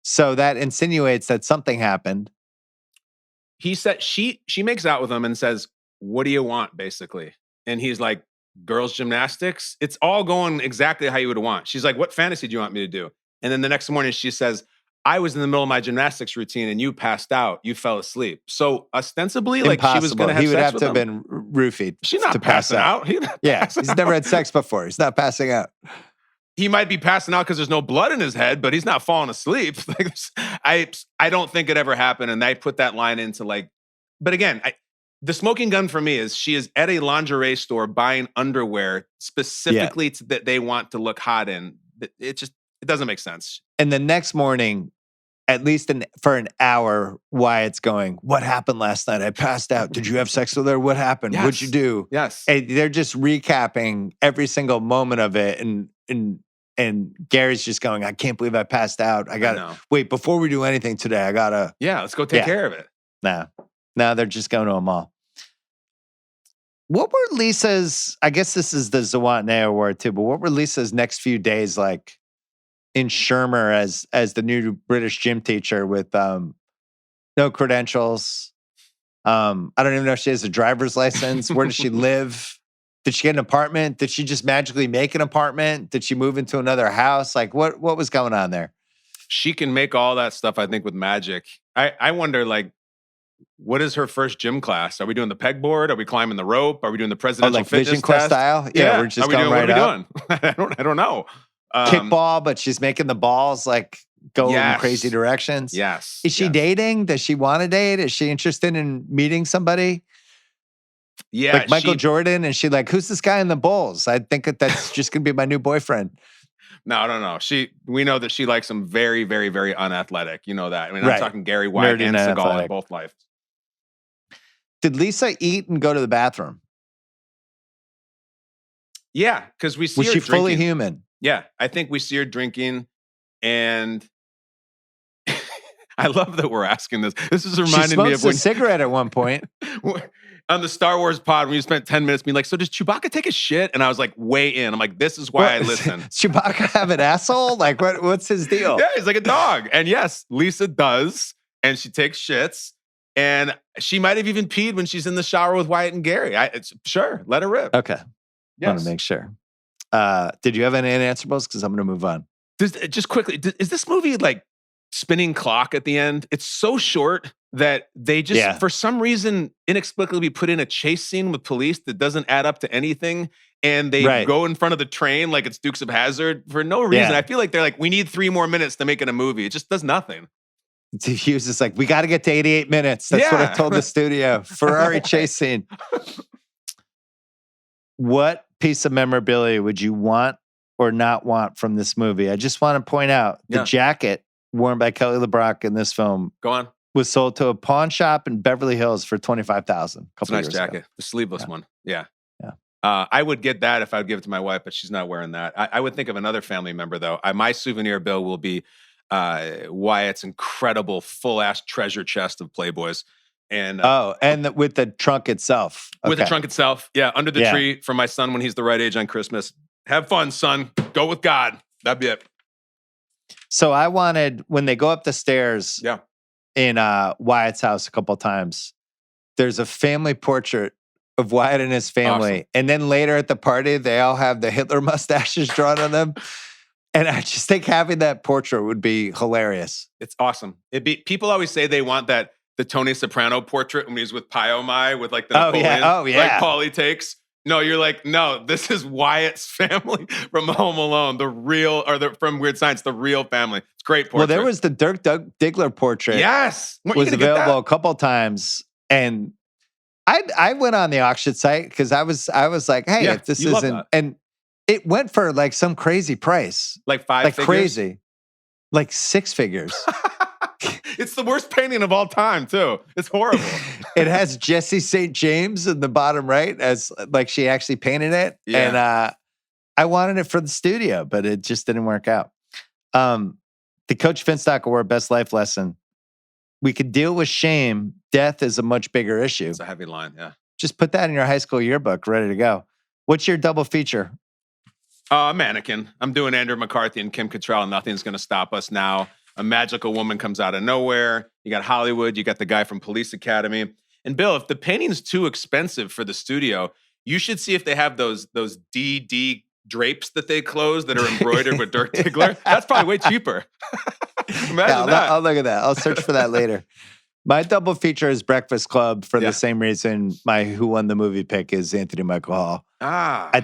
So that insinuates that something happened. He said she makes out with him and says, "What do you want?" basically. And he's like, "Girls gymnastics." It's all going exactly how you would want. She's like, "What fantasy do you want me to do?" And then the next morning she says, "I was in the middle of my gymnastics routine and you passed out. You fell asleep." So ostensibly, like she was going to have sex with him. He would have to have been roofied. She's not passing out. He's never had sex before. He's not passing out. He might be passing out because there's no blood in his head, but he's not falling asleep. I don't think it ever happened. And they put that line into like, but again, the smoking gun for me is she is at a lingerie store buying underwear specifically that they want to look hot in. It doesn't make sense. And the next morning, at least for an hour, Wyatt's going, "What happened last night? I passed out. Did you have sex with her? What happened? Yes. What'd you do?" Yes. And they're just recapping every single moment of it. And Gary's just going, "I can't believe I passed out. I gotta wait before we do anything today. I gotta." Yeah, let's go take care of it. Now they're just going to a mall. What were Lisa's, I guess this is the Zawantne Award too, but what were Lisa's next few days like in Shermer as the new British gym teacher with no credentials? I don't even know if she has a driver's license. Where does she live? Did she get an apartment? Did she just magically make an apartment? Did she move into another house? Like what was going on there? She can make all that stuff, I think, with magic. I wonder, like, what is her first gym class? Are we doing the pegboard? Are we climbing the rope? Are we doing the presidential fitness Vision Quest test? style? Yeah, we're just going right up. What are we doing? I don't know. Kickball, but she's making the balls like go in crazy directions. Yes. Is she dating? Does she want to date? Is she interested in meeting somebody? Yeah. Like Michael Jordan? And she like, who's this guy in the Bulls? I think that's just going to be my new boyfriend. No, I don't know. We know that she likes him very, very, very unathletic. You know that. I mean, I'm talking Gary White and Seagal in both lives. Did Lisa eat and go to the bathroom? Yeah, because we see her drinking. Was she fully drinking. human? Yeah, I think we see her drinking, and I love that we're asking this. This is reminding me of when a cigarette at one point. On the Star Wars pod, when you spent 10 minutes being like, so does Chewbacca take a shit? And I was like, way in. I'm like, this is why I listen. Does Chewbacca have an asshole? Like, what's his deal? Yeah, he's like a dog. And yes, Lisa does. And she takes shits. And she might have even peed when she's in the shower with Wyatt and Gary. Sure, let her rip. Okay. Yes. I want to make sure. Did you have any unanswerables? Because I'm going to move on. Just quickly, is this movie like spinning clock at the end? It's so short that they just, for some reason, inexplicably put in a chase scene with police that doesn't add up to anything. And they go in front of the train like it's Dukes of Hazzard for no reason. I feel like they're like, we need 3 more minutes to make it a movie. It just does nothing. Hughes is like, we got to get to 88 minutes. That's what I told the studio. Ferrari chase scene. What piece of memorabilia would you want or not want from this movie? I just want to point out the jacket worn by Kelly LeBrock in this film. Go on. Was sold to a pawn shop in Beverly Hills for $25,000. It's a nice jacket. Ago. The sleeveless one. Yeah. I would get that if I would give it to my wife, but she's not wearing that. I would think of another family member, though. My souvenir bill will be Wyatt's incredible full-ass treasure chest of Playboys. And with the trunk itself. With the trunk itself. Yeah, under the tree for my son when he's the right age on Christmas. Have fun, son. Go with God. That'd be it. So I wanted, when they go up the stairs in Wyatt's house a couple of times, there's a family portrait of Wyatt and his family. Awesome. And then later at the party, they all have the Hitler mustaches drawn on them. And I just think having that portrait would be hilarious. It's awesome. People always say they want the Tony Soprano portrait when he's with Pyomai with like the Napoleon. Like Paulie takes. No, you're like, no, this is Wyatt's family from Home Alone, from Weird Science, the real family. It's a great portrait. Well, there was the Dirk Diggler portrait. Yes. Was available a couple times. And I went on the auction site because I was like, hey, if this isn't, and it went for like some crazy price. Like 5 figures? Crazy. Like 6 figures. It's the worst painting of all time, too. It's horrible. It has Jesse St. James in the bottom right as like she actually painted it. Yeah. And I wanted it for the studio, but it just didn't work out. The Coach Finstock Award Best Life Lesson. We could deal with shame. Death is a much bigger issue. It's a heavy line, yeah. Just put that in your high school yearbook, ready to go. What's your double feature? Mannequin. I'm doing Andrew McCarthy and Kim Cattrall. Nothing's going to stop us now. A magical woman comes out of nowhere. You got Hollywood. You got the guy from Police Academy. And Bill, if the painting's too expensive for the studio, you should see if they have those DD drapes that they close that are embroidered with Dirk Diggler. That's probably way cheaper. Imagine that. I'll look at that. I'll search for that later. My double feature is Breakfast Club for the same reason my Who Won the Movie pick is Anthony Michael Hall. I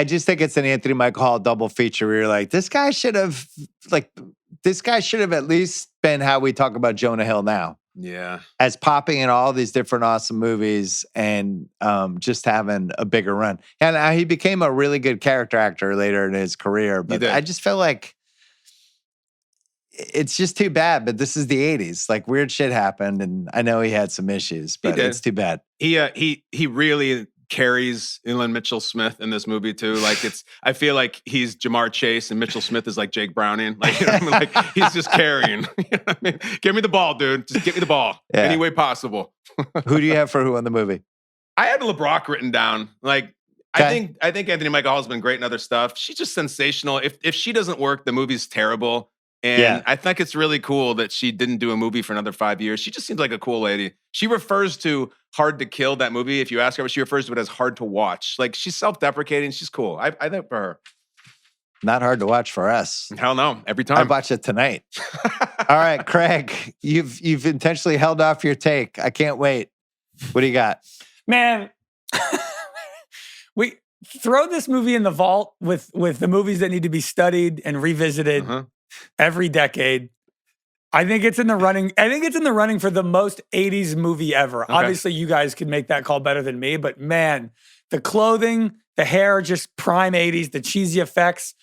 just think it's an Anthony Michael Hall double feature where you're like, this guy should have at least been how we talk about Jonah Hill now. Yeah. As popping in all these different awesome movies and just having a bigger run. And he became a really good character actor later in his career. But I just feel like it's just too bad. But this is the 80s. Like weird shit happened. And I know he had some issues, but it's too bad. He really carries Ilan Mitchell-Smith in this movie too. Like I feel like he's Jamar Chase and Mitchell-Smith is like Jake Browning. Like, you know what I mean? Like he's just carrying. You know what I mean? Give me the ball, dude. Just give me the ball any way possible. Who do you have for Who Won the Movie? I had LeBrock written down. Like I think Anthony Michael Hall's been great in other stuff. She's just sensational. If she doesn't work, the movie's terrible. And I think it's really cool that she didn't do a movie for another 5 years. She just seems like a cool lady. She refers to Hard to Kill, that movie. If you ask her, she refers to it as Hard to Watch. Like, she's self-deprecating. She's cool. I think for her. Not hard to watch for us. Hell no. Every time. I'd watch it tonight. All right, Craig, you've intentionally held off your take. I can't wait. What do you got? Man, we throw this movie in the vault with the movies that need to be studied and revisited every decade. I think it's in the running. I think it's in the running for the most 80s movie ever. Okay. Obviously, you guys can make that call better than me, but man, the clothing, the hair, just prime 80s, the cheesy effects,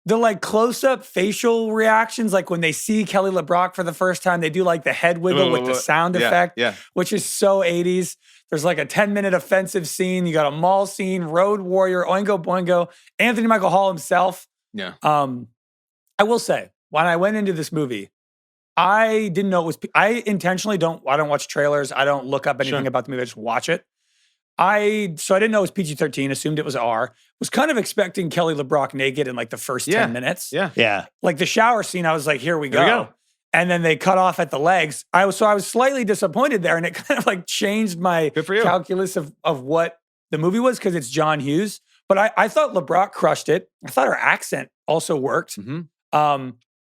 the like close-up facial reactions, like when they see Kelly LeBrock for the first time, they do like the head wiggle with the sound effect, which is so 80s. There's like a 10-minute offensive scene. You got a mall scene, Road Warrior, Oingo Boingo, Anthony Michael Hall himself. Yeah. I will say, when I went into this movie, I didn't know it was, I don't watch trailers. I don't look up anything about the movie. I just watch it. So I didn't know it was PG-13, assumed it was R. Was kind of expecting Kelly LeBrock naked in like the first 10 minutes. Yeah. Like the shower scene, I was like, here we go. And then they cut off at the legs. I was slightly disappointed there, and it kind of like changed my calculus of what the movie was, because it's John Hughes. But I thought LeBrock crushed it. I thought her accent also worked.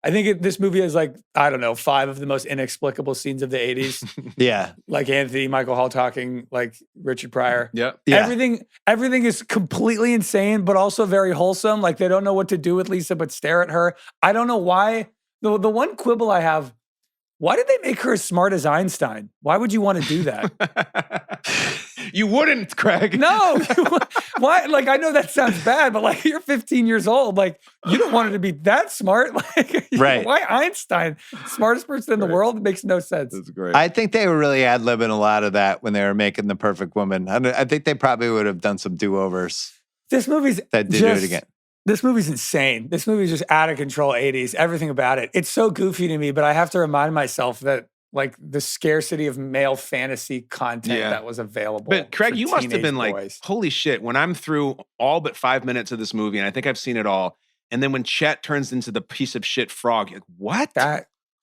I think this movie has like, I don't know, 5 of the most inexplicable scenes of the 80s. Yeah. Like Anthony Michael Hall talking like Richard Pryor. Yeah. Everything is completely insane, but also very wholesome. Like they don't know what to do with Lisa but stare at her. I don't know why. The one quibble I have, why did they make her as smart as Einstein? Why would you want to do that? You wouldn't, Craig. No. Why? Like, I know that sounds bad, but like, you're 15 years old. Like, you don't want her to be that smart. Like, right. Why Einstein? Smartest person in the world? It makes no sense. That's great. I think they were really ad-libbing a lot of that when they were making The Perfect Woman. I think they probably would have done some do-overs. This movie's that did do it again. This movie's insane. This movie's just out of control 80s. Everything about it. It's so goofy to me, but I have to remind myself that like the scarcity of male fantasy content that was available. But Craig, you must have been like, holy shit, when I'm through all but 5 minutes of this movie, and I think I've seen it all, and then when Chet turns into the piece of shit frog, you're like, what?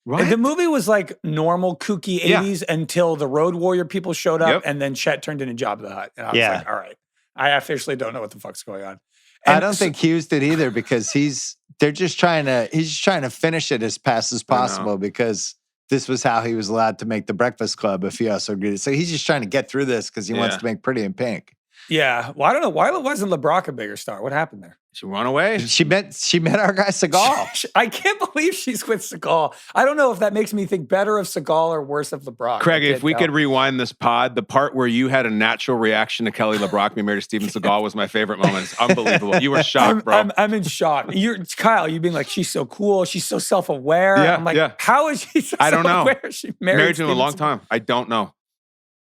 Right? The movie was like normal, kooky 80s until the Road Warrior people showed up, and then Chet turned into Jabba the Hutt. And I was like, all right, I officially don't know what the fuck's going on. And I don't think Hughes did either, because he's just trying to finish it as fast as possible, because this was how he was allowed to make The Breakfast Club if he also agreed. So he's just trying to get through this because he wants to make Pretty in Pink. Yeah. Well, I don't know. Why wasn't LeBrock a bigger star? What happened there? She ran away. She met our guy Seagal. I can't believe she's with Seagal. I don't know if that makes me think better of Seagal or worse of LeBrock. Craig, if we could rewind this pod, the part where you had a natural reaction to Kelly LeBrock being married to Steven Seagal was my favorite moment. It's unbelievable. You were shocked, bro. I'm in shock. Kyle, you being like, she's so cool. She's so self-aware. I'm like, how is she so self-aware? She married to him a long time. I don't know.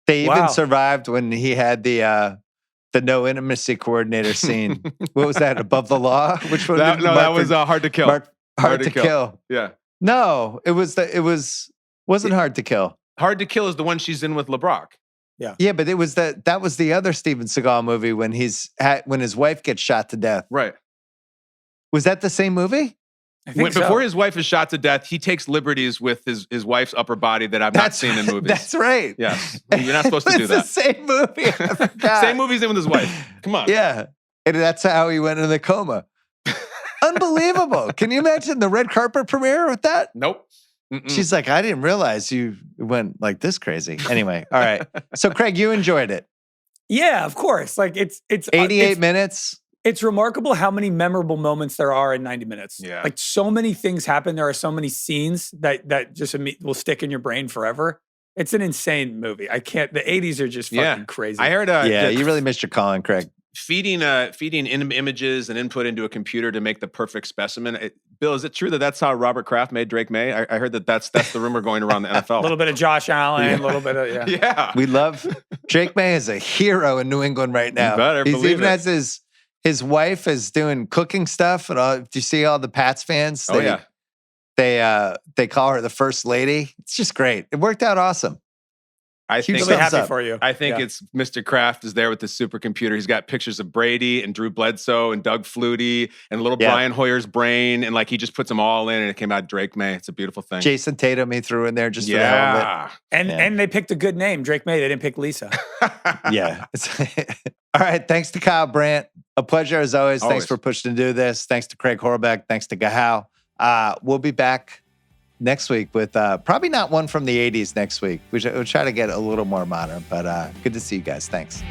They even survived when he had the no intimacy coordinator scene. What was that? Above the Law? Which one? That was Hard to Kill. Hard to Kill. Yeah. No, wasn't Hard to Kill. Hard to Kill is the one she's in with LeBrock. Yeah. Yeah, but that was the other Steven Seagal movie when his wife gets shot to death. Right. Was that the same movie? Before his wife is shot to death, he takes liberties with his wife's upper body that I've not seen in movies. That's right. Yes. You're not supposed to do that. It's the same movie. I forgot. Same movie he's in with his wife. Come on. Yeah. And that's how he went into the coma. Unbelievable. Can you imagine the red carpet premiere with that? Nope. She's like, I didn't realize you went like this crazy. Anyway, all right. So Craig, you enjoyed it. Yeah, of course. Like it's 88 minutes. It's remarkable how many memorable moments there are in 90 minutes. Yeah. Like so many things happen. There are so many scenes that just will stick in your brain forever. It's an insane movie. The 80s are just fucking crazy. I heard you really missed your calling, Craig. Feeding images and input into a computer to make the perfect specimen. Bill, is it true that that's how Robert Kraft made Drake May? I heard that's the rumor going around the NFL. A little bit of Josh Allen, a little bit of yeah. We love Drake May is a hero in New England right now. You better He's believe even it. has his wife is doing cooking stuff, and do you see all the Pats fans? They call her the first lady. It's just great. It worked out awesome. I think really happy for you. I think it's Mr. Kraft is there with the supercomputer. He's got pictures of Brady and Drew Bledsoe and Doug Flutie and little Brian Hoyer's brain, and like he just puts them all in, and it came out Drake May. It's a beautiful thing. Jason Tatum he threw in there just for the hell of it. And they picked a good name, Drake May. They didn't pick Lisa. Yeah. All right. Thanks to Kyle Brandt. A pleasure as always. Thanks for pushing to do this. Thanks to Craig Horlbeck. Thanks to Gahal. We'll be back next week with probably not one from the 80s next week. We'll try to get a little more modern, but good to see you guys. Thanks.